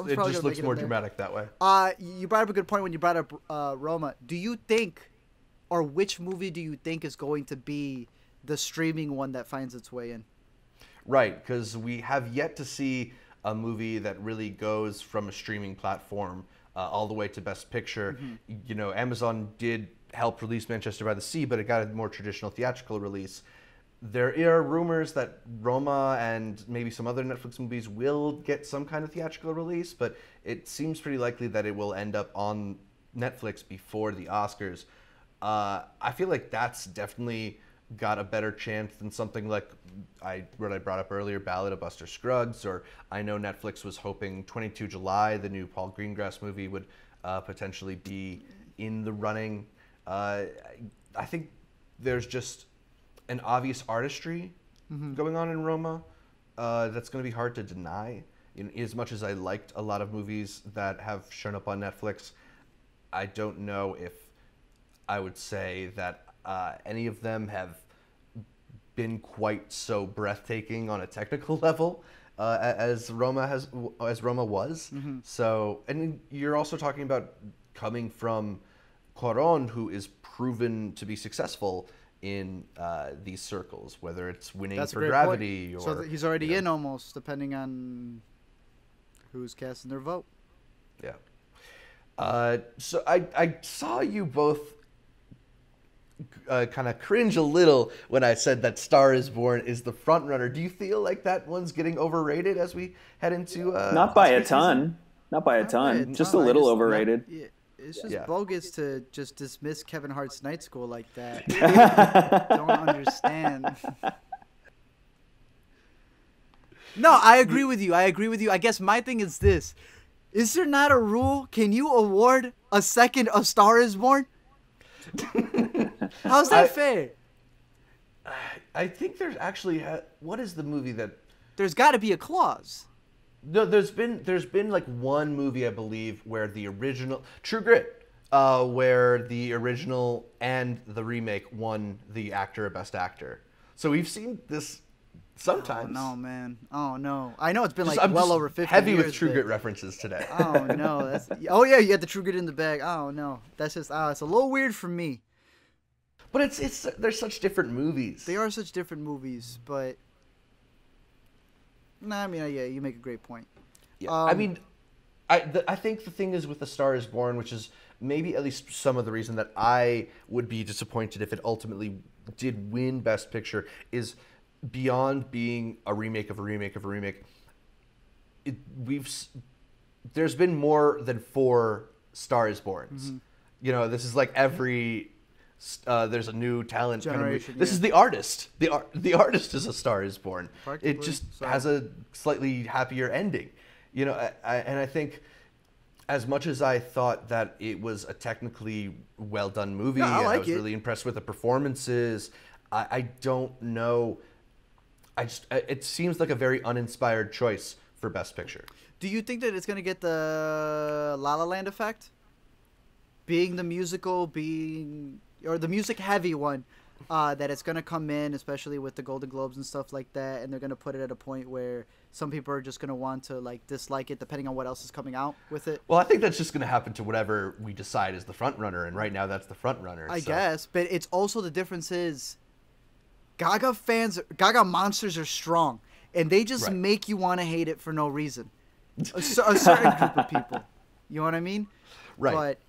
it just looks more dramatic that way. You brought up a good point when you brought up Roma. Do you think, or which movie do you think is going to be the streaming one that finds its way in? Right, because we have yet to see a movie that really goes from a streaming platform all the way to Best Picture. Amazon did help release Manchester by the Sea, but it got a more traditional theatrical release. There are rumors that Roma and maybe some other Netflix movies will get some kind of theatrical release, but it seems pretty likely that it will end up on Netflix before the Oscars. I feel like that's definitely got a better chance than something like what I brought up earlier, Ballad of Buster Scruggs, or I know Netflix was hoping 22 July, the new Paul Greengrass movie, would potentially be in the running. I think there's just an obvious artistry going on in Roma that's going to be hard to deny. As much as I liked a lot of movies that have shown up on Netflix, I don't know if I would say that any of them have been quite so breathtaking on a technical level as Roma was. So, and you're also talking about coming from Cuarón, who is proven to be successful in these circles, whether it's winning for Gravity or... So he's already in almost, depending on who's casting their vote. Yeah. So I saw you both kind of cringe a little when I said that Star is Born is the front runner. Do you feel like that one's getting overrated as we head into... Not by a ton. Not by a ton. Just a little overrated. It's just Yeah. bogus to just dismiss Kevin Hart's Night School like that. I don't understand. No, I agree with you. I guess my thing is this. Is there not a rule? Can you award a second A Star is Born? How's that fair? I think there's actually what is the movie that There's got to be a clause. no there's been like one movie I believe where the original True Grit where the original and the remake won the actor or best actor. So we've seen this sometimes. Oh no, man. Oh no. I know it's been I'm well just over 50 heavy years. with True but- Grit references today. Oh no. Oh yeah, you had the True Grit in the bag. Oh no. That's just it's a little weird for me. But it's they're such different movies. They are such different movies, but I mean, yeah, you make a great point. Yeah. I mean, I think the thing is with A Star is Born, which is maybe at least some of the reason that I would be disappointed if it ultimately did win Best Picture, is beyond being a remake of a remake of a remake. There's been more than 4 Star is Borns. Mm-hmm. You know, this is like every. There's a new talent kind of movie. Generation, This yeah. is The Artist. The Artist is A Star is Born. It Practically, just so. has a slightly happier ending. You know, and I think as much as I thought that it was a technically well done movie, Yeah, I and I like was it. really impressed with the performances, I don't know. It seems like a very uninspired choice for Best Picture. Do you think that it's gonna get the La La Land effect? Being the musical, or the music heavy one, that it's gonna come in, especially with the Golden Globes and stuff like that, and they're gonna put it at a point where some people are just gonna want to like dislike it, depending on what else is coming out with it. Well, I think that's just going to happen to whatever we decide is the front runner, and right now that's the front runner. I so. guess, but it's also the difference is, Gaga monsters are strong, and they just Right. make you want to hate it for no reason. A certain group of people, you know what I mean? Right. But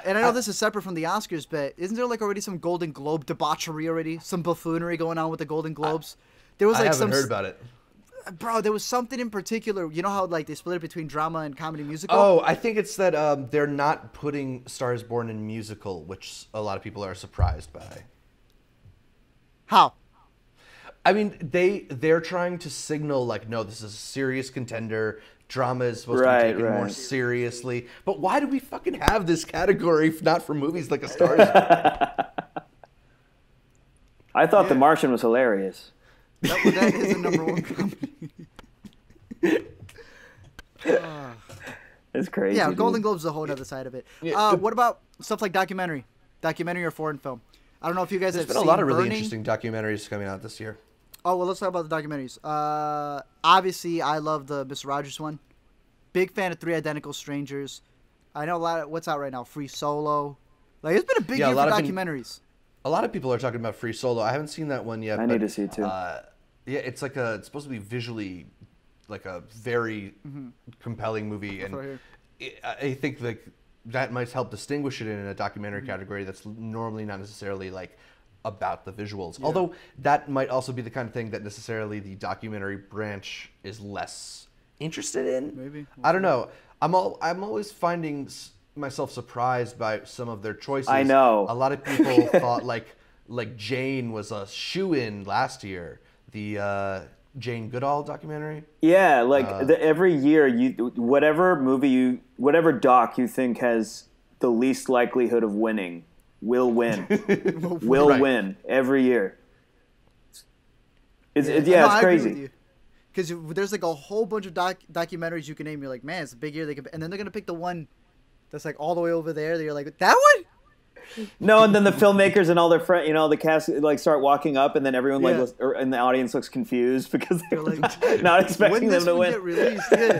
and I know this is separate from the Oscars, but isn't there like already some Golden Globe debauchery already? Some buffoonery going on with the Golden Globes? There was I like haven't some heard about it. bro. There was something in particular. You know how like they split it between drama and comedy musical? Oh, I think it's that they're not putting Star is Born in musical, which a lot of people are surprised by. How? I mean, they're trying to signal like, no, this is a serious contender. Drama is supposed to be taken more seriously. But why do we fucking have this category if not for movies like A Star is Born? I thought The Martian was hilarious. That is a number one comedy. It's crazy. Yeah, dude. Golden Globes is a whole other side of it. Yeah, What about stuff like documentary or foreign film? I don't know if you guys There's have been a seen lot of really Burning. interesting documentaries coming out this year. Oh, well, let's talk about the documentaries. Obviously, I love the Mr. Rogers one. Big fan of 3 Identical Strangers. I know a lot of what's out right now. Free Solo. Like, it's been a big Yeah, a year lot for of documentaries. A lot of people are talking about Free Solo. I haven't seen that one yet. I need to see it too. Yeah, it's supposed to be visually like a very compelling movie, and right I think like that might help distinguish it in a documentary category that's normally not necessarily like about the visuals. Although that might also be the kind of thing that necessarily the documentary branch is less interested in. Maybe. I don't know. I'm always finding myself surprised by some of their choices. I know. A lot of people thought like Jane was a shoo-in last year. The Jane Goodall documentary. Yeah, like every year, whatever doc you think has the least likelihood of winning will win. Will Right. win every year. It's No, I agree crazy. with you. Because there's like a whole bunch of documentaries you can name. You're like, man, it's a big year. And then they're gonna pick the one that's like all the way over there. That you're like, that one? No, and then the filmmakers and all their friends, the cast, like start walking up, and then everyone Yeah. and the audience looks confused because they're They're like, not expecting When them this to would win. get released? Yeah.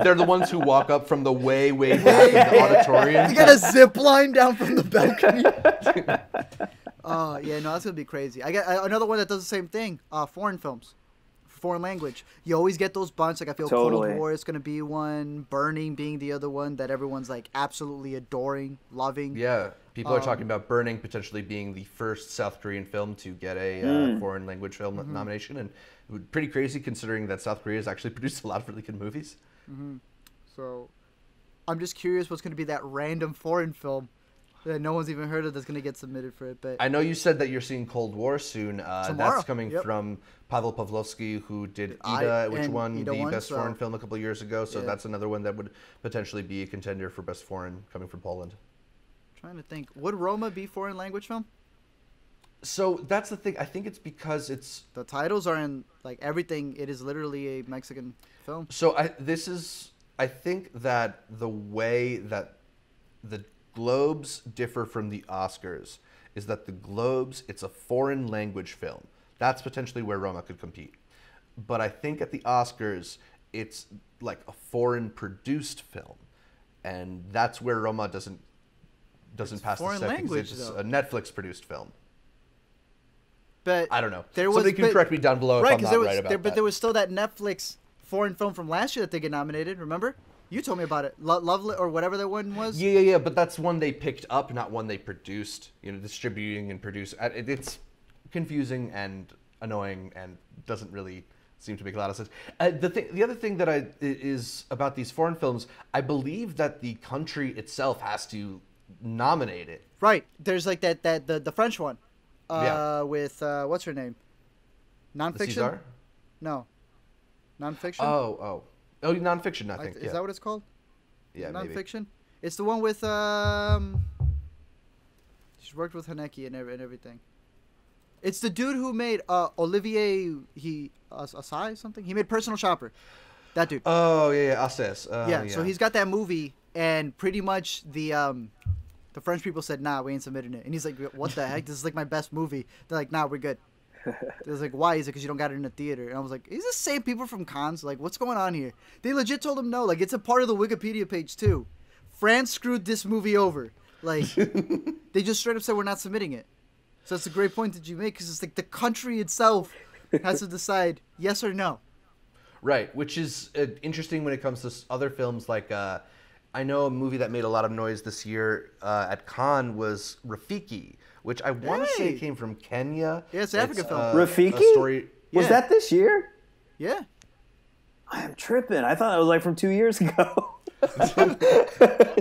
They're the ones who walk up from the way back in the auditorium. You got a zip line down from the balcony. Oh yeah, no, that's gonna be crazy. I got another one that does the same thing. Foreign films, foreign language. You always get those bunch. Like I feel Totally. Cold War is gonna be one. Burning being the other one that everyone's like absolutely adoring, loving. Yeah, people are talking about Burning potentially being the first South Korean film to get a foreign language film nomination, and it would be pretty crazy considering that South Korea has actually produced a lot of really good movies. So I'm just curious what's going to be that random foreign film that no one's even heard of that's going to get submitted for it. But I know you said that you're seeing Cold War soon. Tomorrow. That's coming from Pavel Pavlovsky, who did Ida, which won Ida the won, Best so- Foreign Film a couple of years ago. So Yeah. that's another one that would potentially be a contender for Best Foreign coming from Poland. trying to think, would Roma be foreign language film? So that's the thing. I think it's because it's The titles are in like everything. It is literally a Mexican film. so. I think that the way that the Globes differ from the Oscars is that the Globes, it's a foreign language film. That's potentially where Roma could compete. But I think at the Oscars, it's like a foreign produced film, and that's where Roma doesn't pass the foreign set because language, it's though. a Netflix produced film. But I don't know. There was, Somebody can but- correct me down below right, if I'm not there was, right about there, that. But there was still that Netflix foreign film from last year that they get nominated. Remember? You told me about it. Lovely or whatever that one was. Yeah. But that's one they picked up, not one they produced. You know, distributing and produce. It's confusing and annoying and doesn't really seem to make a lot of sense. The other thing that is about these foreign films, I believe that the country itself has to nominate it. Right. There's like the French one. Yeah. With what's her name? Nonfiction. The César? No. Nonfiction. Oh, nonfiction. I think. Is that what it's called? Yeah, maybe. Nonfiction. It's the one with she's worked with Haneke and everything. It's the dude who made Olivier Assayas something. He made Personal Shopper. That dude. Oh yeah, Assayas. Yeah. So he's got that movie, and pretty much the French people said, "Nah, we ain't submitting it." And he's like, "What the heck? This is like my best movie." They're like, "Nah, we're good." It was like, "Why?" He's like, "Because you don't got it in the theater." And I was like, "Is this the same people from Cannes? Like, what's going on here?" They legit told him no. Like, it's a part of the Wikipedia page too. France screwed this movie over. Like, they just straight up said we're not submitting it. So it's a great point that you make, because it's like the country itself has to decide yes or no. Right, which is interesting when it comes to other films. Like, I know a movie that made a lot of noise this year at Cannes was Rafiki, which I want to say came from Kenya. Yeah, it's an African film. Rafiki? A story. Was Yeah. that this year? Yeah. I am tripping. I thought it was like from 2 years ago.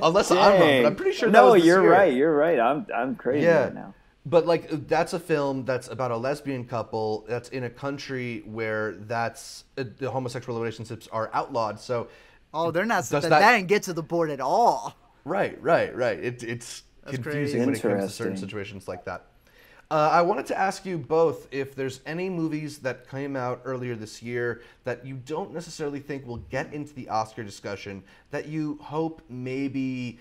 Unless I'm wrong, Dang. but I'm pretty sure that No, was this you're year. right. You're right. I'm crazy Yeah. right now. But like that's a film that's about a lesbian couple that's in a country where the homosexual relationships are outlawed. So Oh, they're not. Does That that- didn't get to the board at all. right. It's That's confusing crazy. when it comes to certain Interesting. situations like that. I wanted to ask you both if there's any movies that came out earlier this year that you don't necessarily think will get into the Oscar discussion that you hope maybe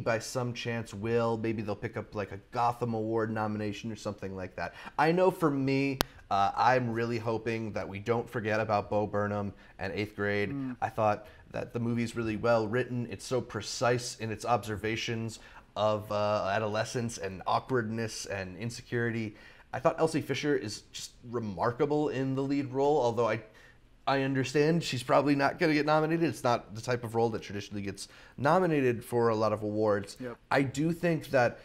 by some chance maybe they'll pick up like a Gotham Award nomination or something like that. I know for me, I'm really hoping that we don't forget about Bo Burnham and 8th Grade. I thought that the movie's really well written. It's so precise in its observations of adolescence and awkwardness and insecurity. I thought Elsie Fisher is just remarkable in the lead role, although I understand she's probably not going to get nominated. It's not the type of role that traditionally gets nominated for a lot of awards. Yep. I do think that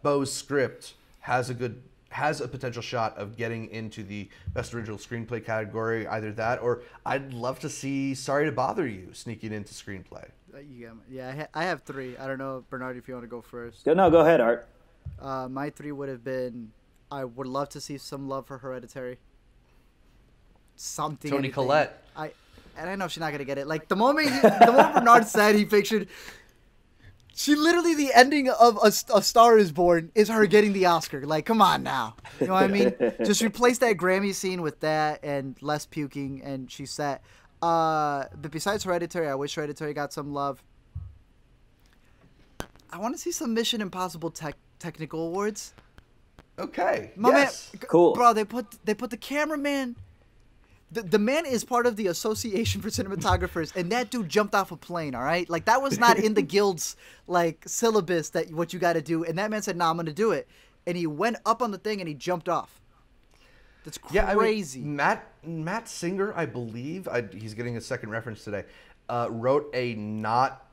Bo's script has a potential shot of getting into the Best Original Screenplay category, either that or I'd love to see Sorry to Bother You sneaking into screenplay. I have three. I don't know, Bernard, if you want to go first. No, go ahead, Art. My three would have been, I would love to see some love for Hereditary. Something. Toni anything. Collette. And I know she's not gonna get it. Like the moment Bernard said he pictured, she literally the ending of a Star Is Born is her getting the Oscar. Like, come on now, you know what I mean? Just replace that Grammy scene with that and less puking, and she's set. But besides Hereditary, I wish Hereditary got some love. I want to see some Mission Impossible technical awards. Okay. My yes. man, Cool. bro. They put the cameraman. The man is part of the Association for Cinematographers, and that dude jumped off a plane. All right, like that was not in the guild's like syllabus that what you got to do. And that man said, "No, I'm gonna do it," and he went up on the thing and he jumped off. That's crazy. Yeah, I mean, Matt Singer, I believe, he's getting a second reference today, wrote a not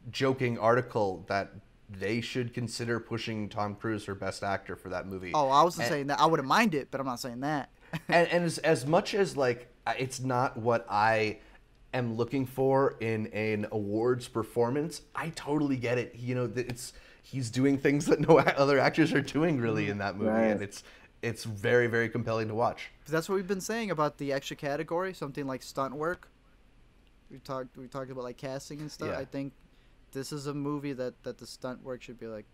joking article that they should consider pushing Tom Cruise for Best Actor for that movie. Oh, I wasn't saying that. I wouldn't mind it, but I'm not saying that. and as much as like it's not what I am looking for in an awards performance, I totally get it. You know, he's doing things that no other actors are doing really in that movie, Right. and it's very, very compelling to watch. That's what we've been saying about the extra category, something like stunt work. We talked about like casting and stuff. Yeah. I think this is a movie that the stunt work should be like,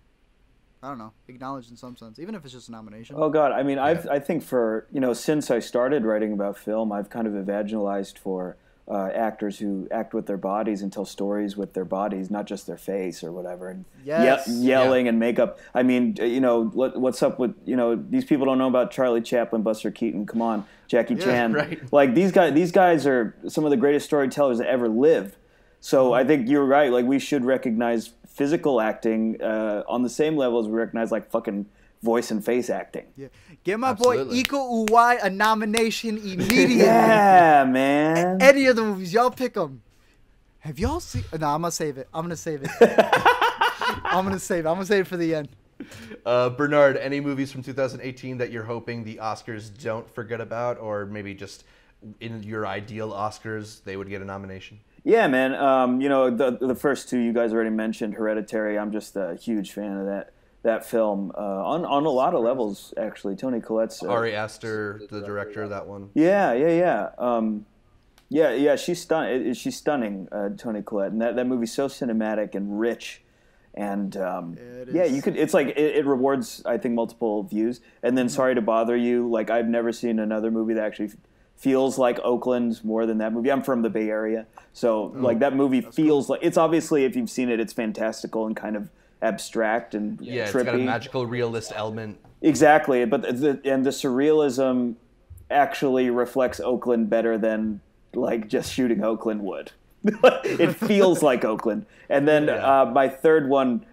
I don't know, acknowledged in some sense, even if it's just a nomination. Oh God, I mean, I think for, you know, since I started writing about film, I've kind of evangelized for actors who act with their bodies and tell stories with their bodies, not just their face or whatever, and Yes. yelling and makeup. I mean, you know, what's up with, you know, these people don't know about Charlie Chaplin, Buster Keaton. Come on, Jackie Chan. Right. Like these guys are some of the greatest storytellers that ever lived. So I think you're right. Like we should recognize physical acting on the same level as we recognize like fucking voice and face acting. Yeah. Give my Absolutely. boy Iko Uwais a nomination immediately. Yeah, man. Any of the movies, y'all pick them. Have y'all seen? No, I'm gonna save it. I'm gonna save it. I'm gonna save it for the end. Bernard, any movies from 2018 that you're hoping the Oscars don't forget about, or maybe just in your ideal Oscars they would get a nomination? Yeah, man. You know, the first two you guys already mentioned, Hereditary. I'm just a huge fan of that film on a lot of levels, actually. Toni Collette's Ari Aster, the director of that one. Yeah. She's stunning, Toni Collette, and that movie's so cinematic and rich, and it yeah, is. you could. It's like it rewards, I think, multiple views. And then, Sorry to Bother You. Like I've never seen another movie that actually feels like Oakland more than that movie. I'm from the Bay Area, so like that movie feels like it's obviously, if you've seen it, it's fantastical and kind of abstract and Yeah, trippy. it's got a magical realist element. Exactly, but the surrealism actually reflects Oakland better than like just shooting Oakland would. It feels like Oakland. And then my third one,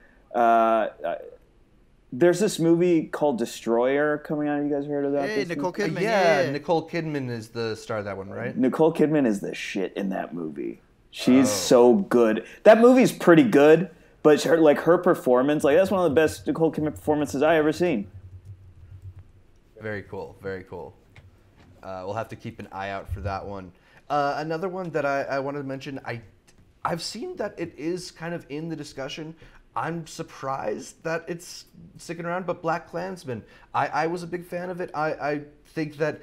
there's this movie called Destroyer coming out. Have you guys heard of that? Hey, Nicole Kidman. Yeah, Nicole Kidman is the star of that one, right? Nicole Kidman is the shit in that movie. She's so good. That movie's pretty good, but her performance, like that's one of the best Nicole Kidman performances I ever seen. Very cool, very cool. We'll have to keep an eye out for that one. Another one that I wanted to mention, I've seen that it is kind of in the discussion. I'm surprised that it's sticking around, but Black Klansman, I was a big fan of it. I think that,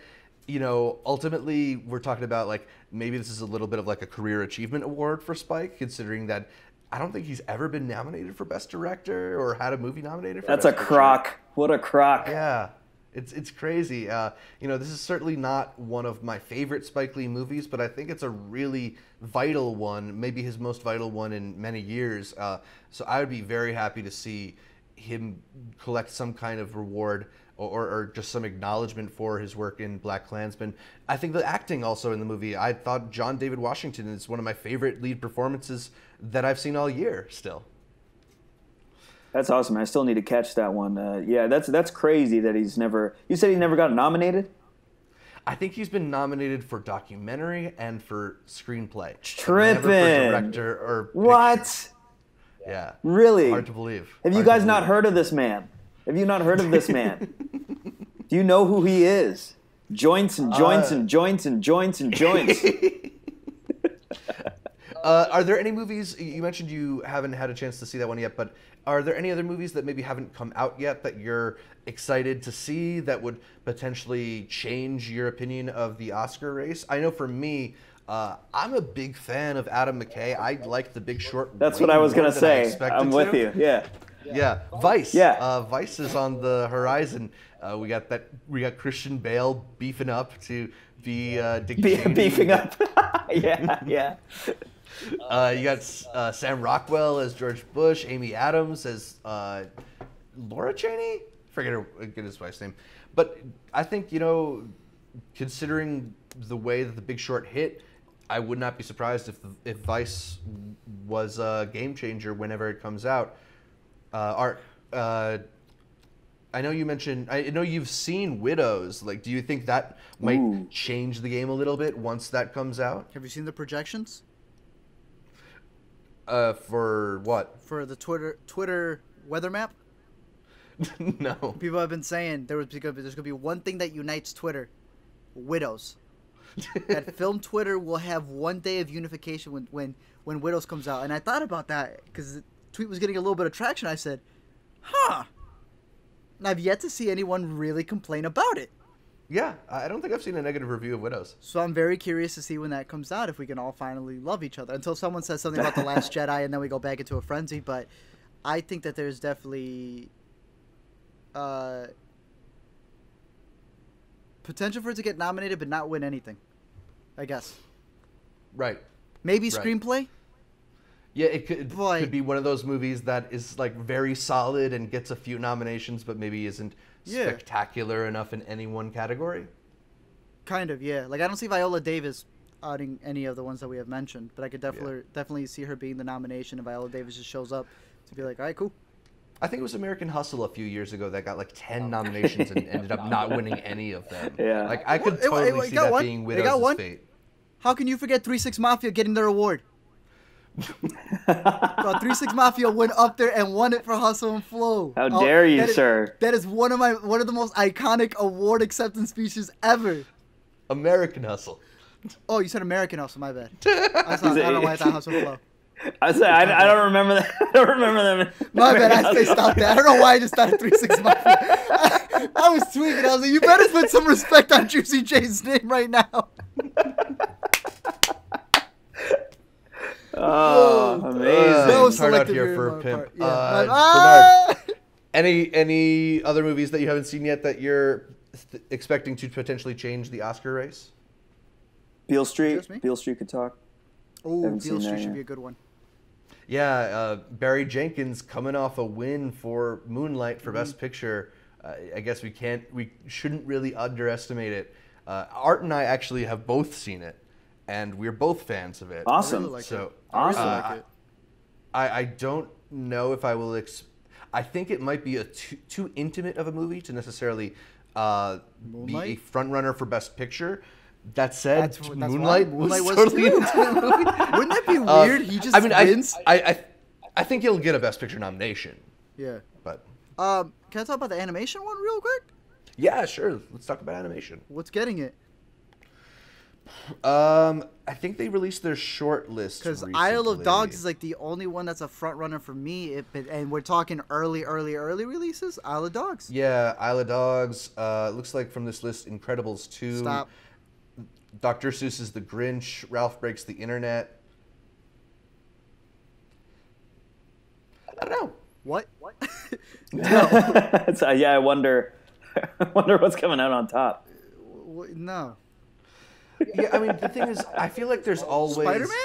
you know, ultimately we're talking about like maybe this is a little bit of like a career achievement award for Spike, considering that I don't think he's ever been nominated for Best Director or had a movie nominated for That's Best a Picture. crock. What a crock. Yeah. It's crazy. You know, this is certainly not one of my favorite Spike Lee movies, but I think it's a really vital one, maybe his most vital one in many years. So I would be very happy to see him collect some kind of reward or just some acknowledgement for his work in Black Klansman. I think the acting also in the movie, I thought John David Washington is one of my favorite lead performances that I've seen all year still. That's awesome. I still need to catch that one. Yeah, that's crazy that he's never. You said he never got nominated? I think he's been nominated for documentary and for screenplay. Tripping. Never for director or picture. What? Yeah. Really? Hard to believe. Have you Hard guys to not believe. heard of this man? Have you not heard of this man? Do you know who he is? Joints and joints and joints and joints and joints. Are there any movies, you mentioned you haven't had a chance to see that one yet, but are there any other movies that maybe haven't come out yet that you're excited to see that would potentially change your opinion of the Oscar race? I know for me, I'm a big fan of Adam McKay. I like The Big Short. That's way what I was more going to than I say. expected I'm with to. you. Yeah. Yeah, Vice. Yeah. Vice is on the horizon. We got Christian Bale beefing up to be Dick Cheney. Beefing up. Yeah. You got Sam Rockwell as George Bush, Amy Adams as Laura Cheney. Forget his wife's name. But I think, you know, considering the way that The Big Short hit, I would not be surprised if Vice was a game changer whenever it comes out. I know you mentioned. I know you've seen Widows. Like, do you think that might change the game a little bit once that comes out? Have you seen the projections? For what? For the Twitter weather map? No. People have been saying there's going to be one thing that unites Twitter. Widows. that film Twitter will have one day of unification when Widows comes out. And I thought about that because the tweet was getting a little bit of traction. I said, huh. And I've yet to see anyone really complain about it. Yeah, I don't think I've seen a negative review of Widows. So I'm very curious to see when that comes out, if we can all finally love each other. Until someone says something about The Last Jedi and then we go back into a frenzy. But I think that there's definitely potential for it to get nominated but not win anything, I guess. Right. Maybe Right. screenplay? Yeah, it could Boy. be one of those movies that is like very solid and gets a few nominations, but maybe isn't spectacular enough in any one category. Kind of, yeah. Like I don't see Viola Davis outing any of the ones that we have mentioned, but I could definitely see her being the nomination, and Viola Davis just shows up to be like, all right, cool. I think it was American Hustle a few years ago that got like 10 nominations and ended up not winning any of them. Yeah. Like I could totally see that being Widow's fate. How can you forget 3-6 Mafia getting their award? 3-6 Mafia went up there and won it for Hustle and Flow. How dare you, sir? That is one of the most iconic award acceptance speeches ever. American Hustle. Oh, you said American Hustle, my bad. I don't know why I thought Hustle and Flow. I said I don't remember that. I don't remember them. My bad. I say stop that. I don't know why I just thought of 3-6 Mafia. I was tweaking. I was like, you better put some respect on Juicy J's name right now. Oh, amazing! Start out here for Pimp. Yeah. Bernard, any other movies that you haven't seen yet that you're expecting to potentially change the Oscar race? Beale Street. Beale Street could talk. Oh, Beale Street should be a good one. Yeah, Barry Jenkins coming off a win for Moonlight for Best Picture. I guess we shouldn't really underestimate it. Art and I actually have both seen it, and we're both fans of it. Awesome. I really like it. Awesome. I really like it. I don't know if I will. I think it might be a too intimate of a movie to necessarily be a front runner for Best Picture. That said, Moonlight was totally an intimate movie. Wouldn't that be weird? He just wins. I think he'll get a Best Picture nomination. Yeah. But can I talk about the animation one real quick? Yeah, sure. Let's talk about animation. What's getting it? I think they released their short list because recently. Isle of Dogs is like the only one that's a front runner for me. And we're talking early releases. Isle of Dogs. Yeah, Isle of Dogs. Looks like from this list, Incredibles 2. Stop. Dr. Seuss's The Grinch. Ralph Breaks the Internet. I don't know. What? No. So, yeah, I wonder what's coming out on top. No. Yeah, I mean, the thing is, I feel like there's always Spider-Man?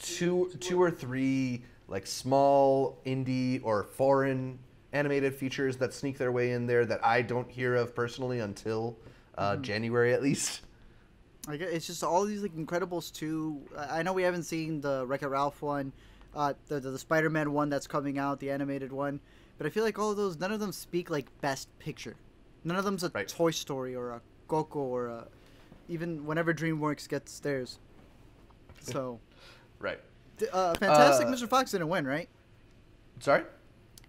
two or three like small indie or foreign animated features that sneak their way in there that I don't hear of personally until January at least. I guess it's just all these like Incredibles 2. I know we haven't seen the Wreck-It Ralph one, the Spider-Man one that's coming out, the animated one, but I feel like all of those, none of them speak like Best Picture. None of them's a Toy Story or a Coco or a even whenever DreamWorks gets theirs. So, right. Fantastic Mr. Fox didn't win, right? Sorry?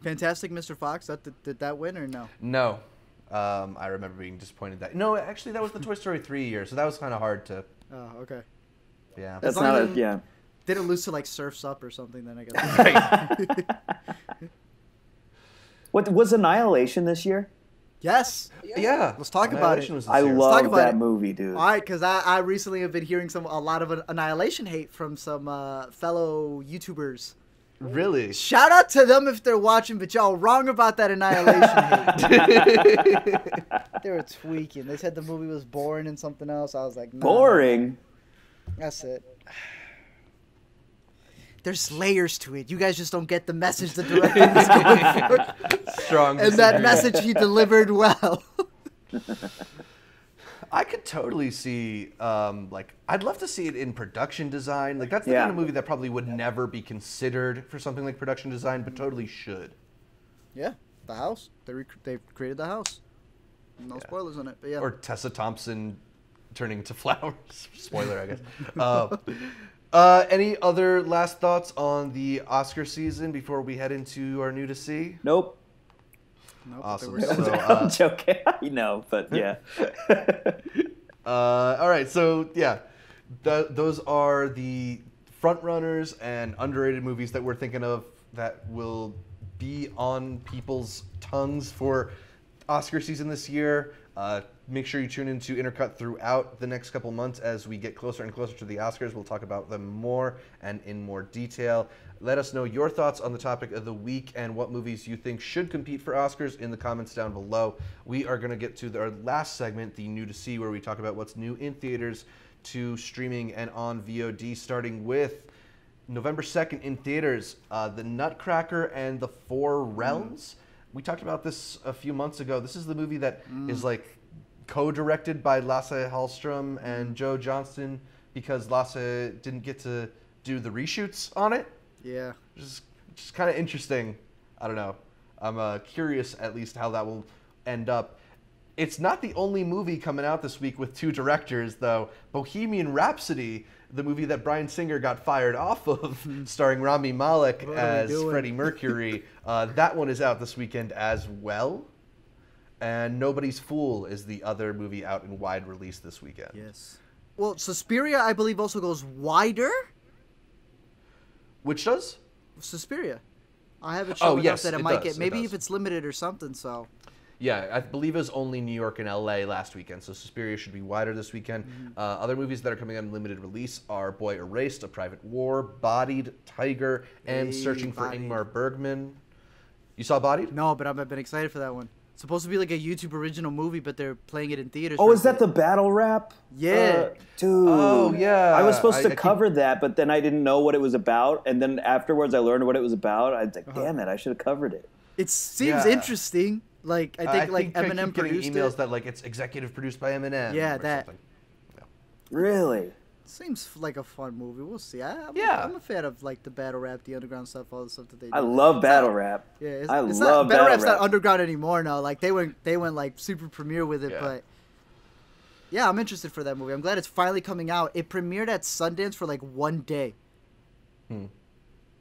Fantastic Mr. Fox, did that win or no? No. I remember being disappointed that. No, actually, that was the Toy Story 3 year, so that was kind of hard to. Oh, okay. Yeah. That's not yeah. Didn't lose to like Surf's Up or something, then I guess. Right. What was Annihilation this year? Yes. Yeah. Let's talk about it. I love that movie, dude. All right, because I recently have been hearing a lot of Annihilation hate from some fellow YouTubers. Really? Shout out to them if they're watching, but y'all wrong about that Annihilation hate. They were tweaking. They said the movie was boring and something else. I was like, nah. Boring? That's it. There's layers to it. You guys just don't get the message the director was going for. Strong. And that message he delivered well. I could totally see, I'd love to see it in production design. Like, that's the kind of movie that probably would never be considered for something like production design, but totally should. Yeah, The House. They created The House. No spoilers on it, but yeah. Or Tessa Thompson turning into flowers. Spoiler, I guess. Any other last thoughts on the Oscar season before we head into our new to see? Nope. Awesome. I'm joking. I know, but yeah. All right, so yeah, those are the front runners and underrated movies that we're thinking of that will be on people's tongues for Oscar season this year. Make sure you tune into Intercut throughout the next couple months as we get closer and closer to the Oscars. We'll talk about them more and in more detail. Let us know your thoughts on the topic of the week and what movies you think should compete for Oscars in the comments down below. We are going to get to our last segment, the New to See, where we talk about what's new in theaters to streaming and on VOD, starting with November 2nd in theaters, The Nutcracker and the Four Realms. We talked about this a few months ago. This is the movie that is like co-directed by Lasse Hallström and Joe Johnston because Lasse didn't get to do the reshoots on it. Yeah. Just kind of interesting. I don't know. I'm curious at least how that will end up. It's not the only movie coming out this week with two directors, though. Bohemian Rhapsody, the movie that Bryan Singer got fired off of, starring Rami Malek as Freddie Mercury, that one is out this weekend as well. And Nobody's Fool is the other movie out in wide release this weekend. Yes. Well, Suspiria, I believe, also goes wider. Which does? Suspiria. I have it showing up yes, that it it might does, get, maybe it does. if it's limited or something, so. Yeah, I believe it was only New York and LA last weekend, so Suspiria should be wider this weekend. Other movies that are coming out in limited release are Boy Erased, A Private War, Bodied, Tiger, and Searching for Ingmar Bergman. You saw Bodied? No, but I've been excited for that one. It's supposed to be like a YouTube original movie, but they're playing it in theaters. Oh, is that the battle rap? Yeah. Dude. Oh, yeah. I was supposed to cover that, but then I didn't know what it was about. And then afterwards I learned what it was about. I was like, damn it, I should have covered it. It seems interesting. Like, I think I Eminem keep produced getting emails it. that like it's executive produced by Eminem. Yeah, or that. something. Yeah. Really? Seems like a fun movie. We'll see. I'm a fan of like the battle rap, the underground stuff, all the stuff that they do. I love battle rap. Yeah, I it's love battle rap's rap. not underground anymore now. Like they went like super premiere with it, Yeah. but yeah, I'm interested for that movie. I'm glad it's finally coming out. It premiered at Sundance for like one day.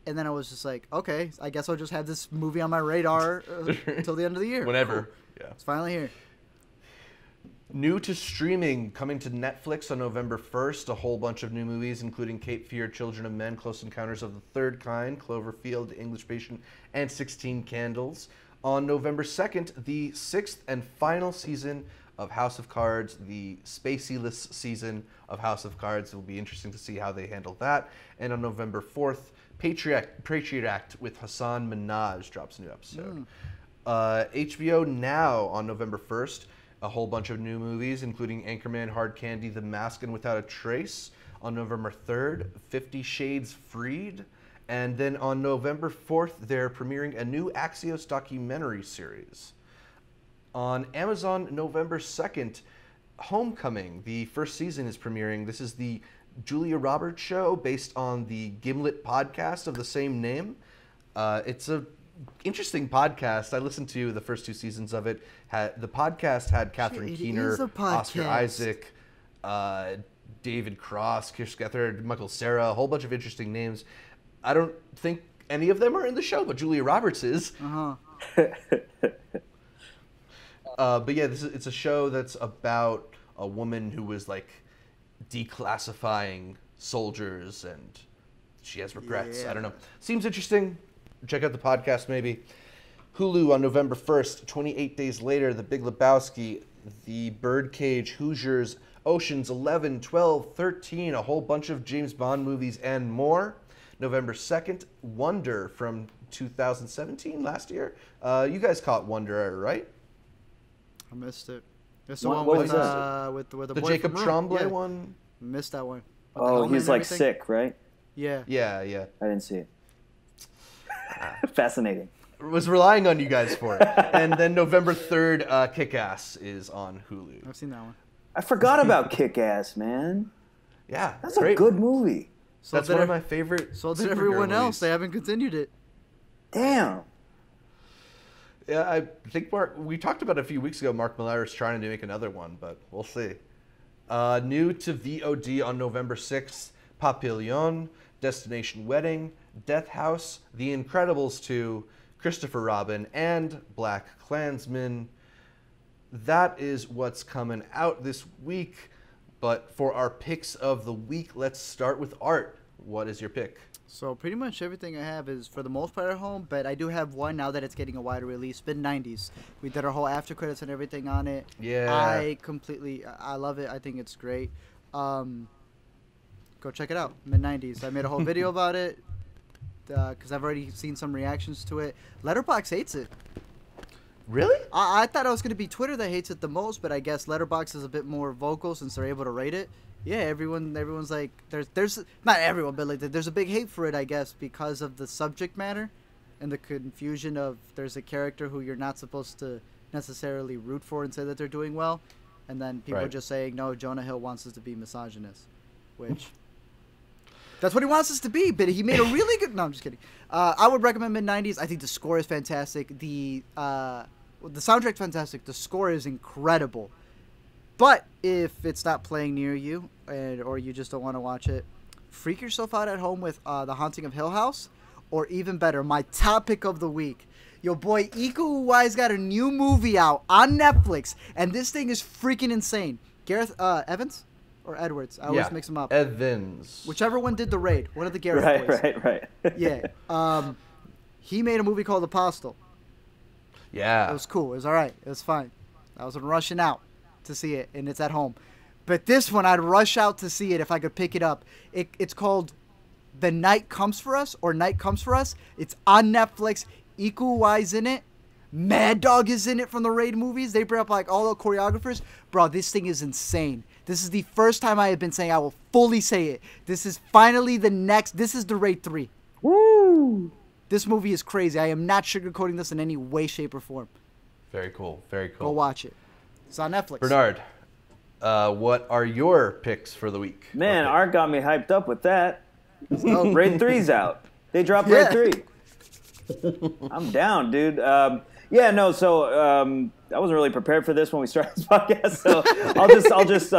And then I was just like, okay, I guess I'll just have this movie on my radar until the end of the year. Whenever. Cool. Yeah. It's finally here. New to streaming, coming to Netflix on November 1st, a whole bunch of new movies, including Cape Fear, Children of Men, Close Encounters of the Third Kind, Cloverfield, The English Patient, and 16 Candles. On November 2nd, the 6th and final season of House of Cards, the spacey-less season of House of Cards. It will be interesting to see how they handle that. And on November 4th, Patriot Act with Hassan Minhaj drops a new episode. HBO Now on November 1st, a whole bunch of new movies, including Anchorman, Hard Candy, The Mask, and Without a Trace. On November 3rd, 50 Shades Freed. And then on November 4th, they're premiering a new Axios documentary series. On Amazon, November 2nd, Homecoming, the first season is premiering. This is the Julia Roberts show based on the Gimlet podcast of the same name. It's a interesting podcast. I listened to the first two seasons of it. The podcast had Catherine Keener, Oscar Isaac, David Cross, Kirsch Gethard, Michael Cera, a whole bunch of interesting names. I don't think any of them are in the show, but Julia Roberts is. But yeah, it's a show that's about a woman who was like declassifying soldiers and she has regrets. I don't know. Seems interesting. Check out the podcast maybe. Hulu on November 1st, 28 days later, The Big Lebowski, The Birdcage, Hoosiers, Oceans 11, 12, 13, a whole bunch of James Bond movies and more. November 2nd, Wonder from 2017, last year. You guys caught Wonder, right? I missed it. It's the What one was with the The boy Jacob from Tremblay Yeah. one? Missed that one. With the Oh, helmet he's and like everything. sick, right? Yeah. Yeah. I didn't see it. Fascinating. Was relying on you guys for it. And then November 3rd, Kick-Ass is on Hulu. I've seen that one. I forgot about Kick-Ass, man. Yeah, That's great a good movie. So That's did one of my favorite. So did superhero everyone else. movies. They haven't continued it. Damn. Yeah, I think we talked about it a few weeks ago. Mark Millar is trying to make another one, but we'll see. New to VOD on November 6th, Papillon, Destination Wedding, Death House, The Incredibles 2, Christopher Robin, and Black Klansman. That is what's coming out this week. But for our picks of the week, let's start with Art. What is your pick? So pretty much everything I have is for the most part at home, but I do have one now that it's getting a wider release. Mid-90s. We did our whole after credits and everything on it. Yeah. I love it. I think it's great. Go check it out. Mid-90s. I made a whole video about it because I've already seen some reactions to it. Letterboxd hates it. Really? I thought it was going to be Twitter that hates it the most, but I guess Letterboxd is a bit more vocal since they're able to rate it. Yeah, everyone's like, there's not everyone, but like there's a big hate for it, I guess, because of the subject matter and the confusion of there's a character who you're not supposed to necessarily root for and say that they're doing well, and then people just saying, no, Jonah Hill wants us to be misogynist, which that's what he wants us to be, but he made a really good, no, I'm just kidding. I would recommend Mid-90s. I think the score is fantastic. The soundtrack's fantastic. The score is incredible. But if it's not playing near you, or you just don't want to watch it, freak yourself out at home with The Haunting of Hill House, or even better, my topic of the week. Your boy Iko Uwai's got a new movie out on Netflix, and this thing is freaking insane. Gareth Evans or Edwards? I always mix them up. Evans. Whichever one did the raid. One of the Gareth boys. Right. Yeah. He made a movie called Apostle. Yeah. It was cool. It was all right. It was fine. I was rushing out to see it, and it's at home. But this one, I'd rush out to see it if I could pick it up. It's called The Night Comes For Us, or Night Comes For Us. It's on Netflix. Iko Uwai's in it. Mad Dog is in it from the Raid movies. They bring up like all the choreographers. Bro, this thing is insane. This is the first time I have been saying I will fully say it. This is finally this is the Raid 3. Woo! This movie is crazy. I am not sugarcoating this in any way, shape, or form. Very cool. Very cool. Go watch it. It's on Netflix. Bernard, what are your picks for the week? Man, Art got me hyped up with that. Raid 3's out. They dropped Raid 3. I'm down, dude. I wasn't really prepared for this when we started this podcast, so I'll just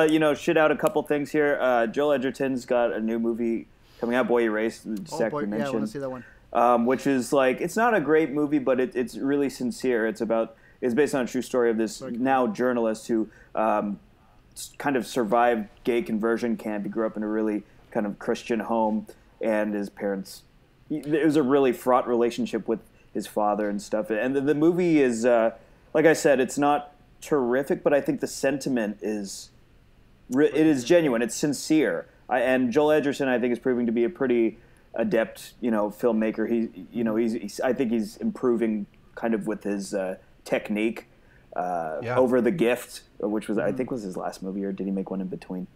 shit out a couple things here. Joel Edgerton's got a new movie coming out, Boy Erased. Yeah, I want to see that one. Which is like, it's not a great movie, but it's really sincere. It's based on a true story of this now journalist who kind of survived gay conversion camp. He grew up in a really kind of Christian home, and his parents, it was a really fraught relationship with his father and stuff. And the movie is, like I said, it's not terrific, but I think the sentiment is genuine. It's sincere. And Joel Edgerton, I think, is proving to be a pretty adept, filmmaker. I think he's improving kind of with his technique over The Gift, which was I think was his last movie, or did he make one in between?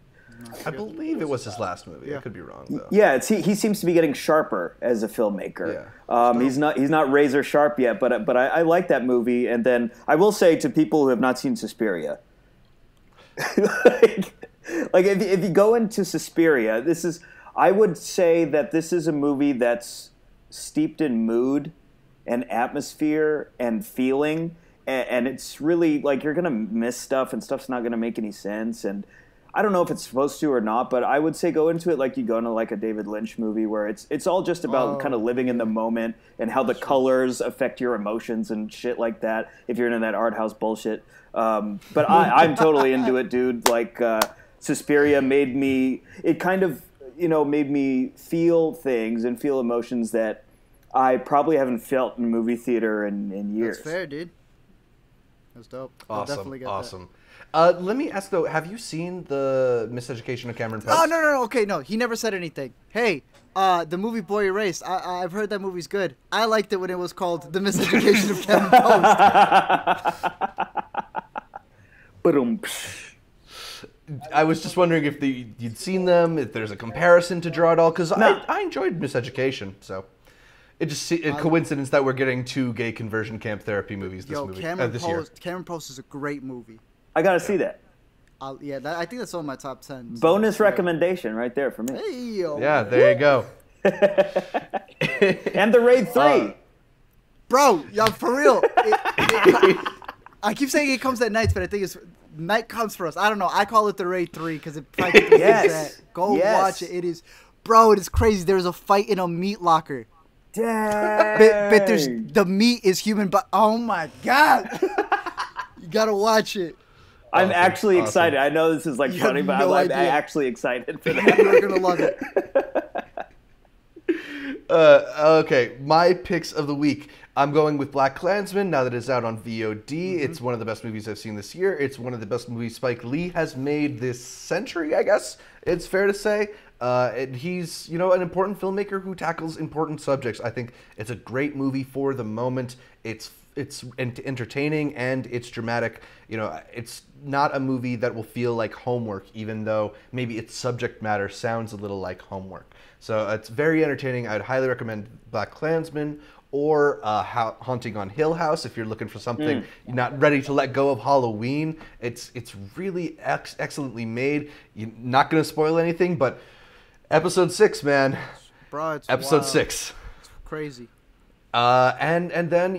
I believe it was his last movie. I could be wrong though. Yeah, he seems to be getting sharper as a filmmaker. Yeah. He's not razor sharp yet, but I like that movie. And then I will say to people who have not seen Suspiria, like if you go into Suspiria, I would say that this is a movie that's steeped in mood and atmosphere and feeling, and it's really like you're gonna miss stuff, and stuff's not gonna make any sense. And I don't know if it's supposed to or not, but I would say go into it like you go into like a David Lynch movie, where it's all just about kind of living in the moment and how the colors affect your emotions and shit like that. If you're into that art house bullshit, but I'm totally into it, dude. Like Suspiria made me feel things and feel emotions that I probably haven't felt in a movie theater in years. That's fair, dude. That's dope. Awesome. Let me ask though, have you seen the Miseducation of Cameron Post? Oh no. Okay, no. He never said anything. Hey, the movie Boy Erased. I've heard that movie's good. I liked it when it was called The Miseducation of Cameron Post. I was just wondering if you'd seen them, if there's a comparison to draw at all, because I enjoyed Miseducation, so it just coincidence that we're getting 2 gay conversion camp therapy movies this year. Cameron Post is a great movie. I gotta see that. I think that's on my top 10. Bonus recommendation right there for me. Hey, yo. Yeah, there you go. And the Raid 3. Bro, for real. I keep saying it comes at nights, but I think it's Night Comes For Us. I don't know. I call it the Raid 3 because it practically is that. Go watch it. It is crazy. There's a fight in a meat locker. Dang. But the meat is human, but oh my God. You gotta watch it. I'm Awesome, actually awesome. excited. I know this is like You funny, have but no I'm idea. actually excited for that. You're gonna love it. Okay, my picks of the week. I'm going with Black Klansman now that it's out on VOD. It's one of the best movies I've seen this year. It's one of the best movies Spike Lee has made this century, I guess it's fair to say. And he's, an important filmmaker who tackles important subjects. I think it's a great movie for the moment. It's entertaining and it's dramatic. It's not a movie that will feel like homework, even though maybe its subject matter sounds a little like homework. So it's very entertaining. I'd highly recommend Black Klansman or Haunting on Hill House if you're looking for something you're not ready to let go of Halloween. It's really excellently made. You're not going to spoil anything, but episode 6, man. Bro, it's Episode wild. 6. It's crazy. And then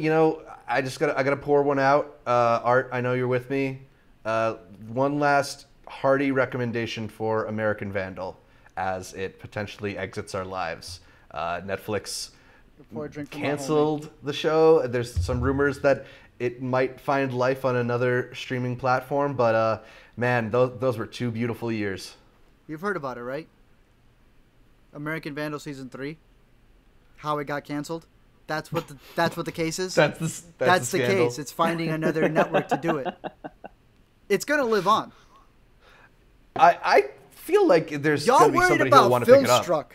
I gotta pour one out. Art, I know you're with me. One last hearty recommendation for American Vandal as it potentially exits our lives. Netflix Pour a drink from my canceled the show. There's some rumors that it might find life on another streaming platform, but man, those were 2 beautiful years. You've heard about it, right? American Vandal season 3. How it got canceled. That's what the case is. That's the scandal. case. It's finding another network to do it. It's gonna live on. I feel like there's Y'all gonna be worried somebody who'll want about to pick it up. Filmstruck.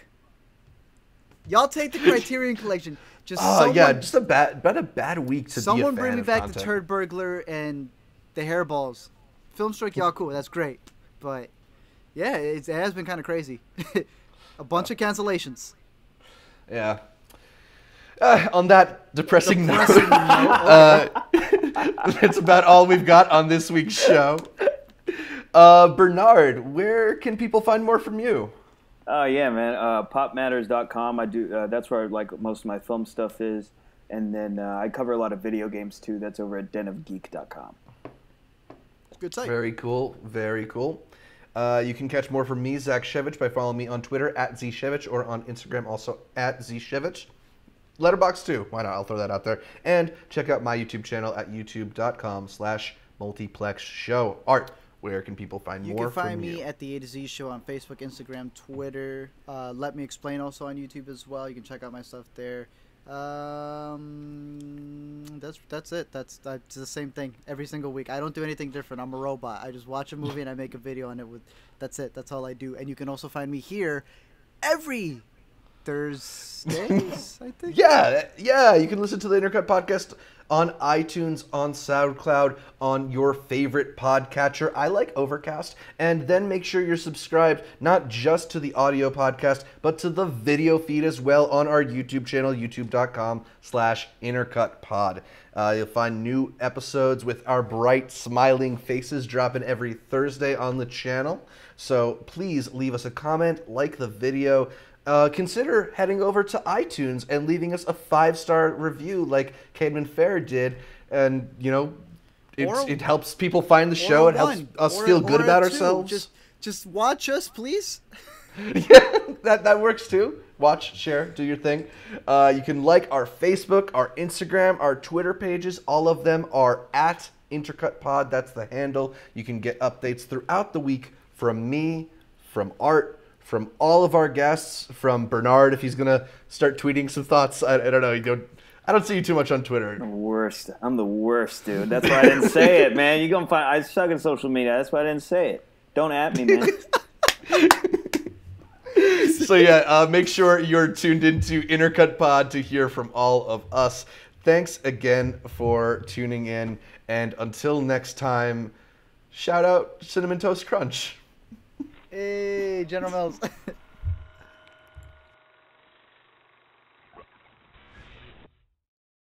Y'all take the Criterion Collection. Just Yeah, just a bad week to be a someone fan bring me of back content. the Turd Burglar and the Hairballs. Filmstruck, y'all cool. That's great. But yeah, it has been kind of crazy. A bunch of cancellations. Yeah. On that depressing note, that's about all we've got on this week's show. Bernard, where can people find more from you? Oh yeah, man. PopMatters.com. I do. That's where like most of my film stuff is, and then I cover a lot of video games too. That's over at DenOfGeek.com. Good site. Very cool. Very cool. You can catch more from me, Zach Shevich, by following me on Twitter at ZShevich or on Instagram also at ZShevich. Letterboxd too. Why not? I'll throw that out there. And check out my YouTube channel at youtube.com/multiplexshow. Art, where can people find You more can find from me you? at the A to Z Show on Facebook, Instagram, Twitter. Let Me Explain also on YouTube as well. You can check out my stuff there. That's it. That's the same thing every single week. I don't do anything different. I'm a robot. I just watch a movie and I make a video on it. That's it. That's all I do. And you can also find me here every Thursdays, I think. Yeah. You can listen to the Intercut podcast on iTunes, on SoundCloud, on your favorite podcatcher. I like Overcast. And then make sure you're subscribed not just to the audio podcast, but to the video feed as well on our YouTube channel, youtube.com/intercutpod. You'll find new episodes with our bright, smiling faces dropping every Thursday on the channel. So please leave us a comment, like the video. Consider heading over to iTunes and leaving us a 5-star review like Caedmon Fair did. And, it helps people find the show. It helps us feel good about ourselves. Just watch us, please. Yeah, that works too. Watch, share, do your thing. You can like our Facebook, our Instagram, our Twitter pages. All of them are at IntercutPod. That's the handle. You can get updates throughout the week from me, from Art, from all of our guests, from Bernard if he's gonna start tweeting some thoughts. I don't know. I don't see you too much on Twitter. I'm the worst, dude. That's why I didn't say it, man. You gonna find I suck at social media. That's why I didn't say it. Don't at me, man. So yeah, make sure you're tuned into Intercut Pod to hear from all of us. Thanks again for tuning in, and until next time, shout out Cinnamon Toast Crunch. Hey, General Mills.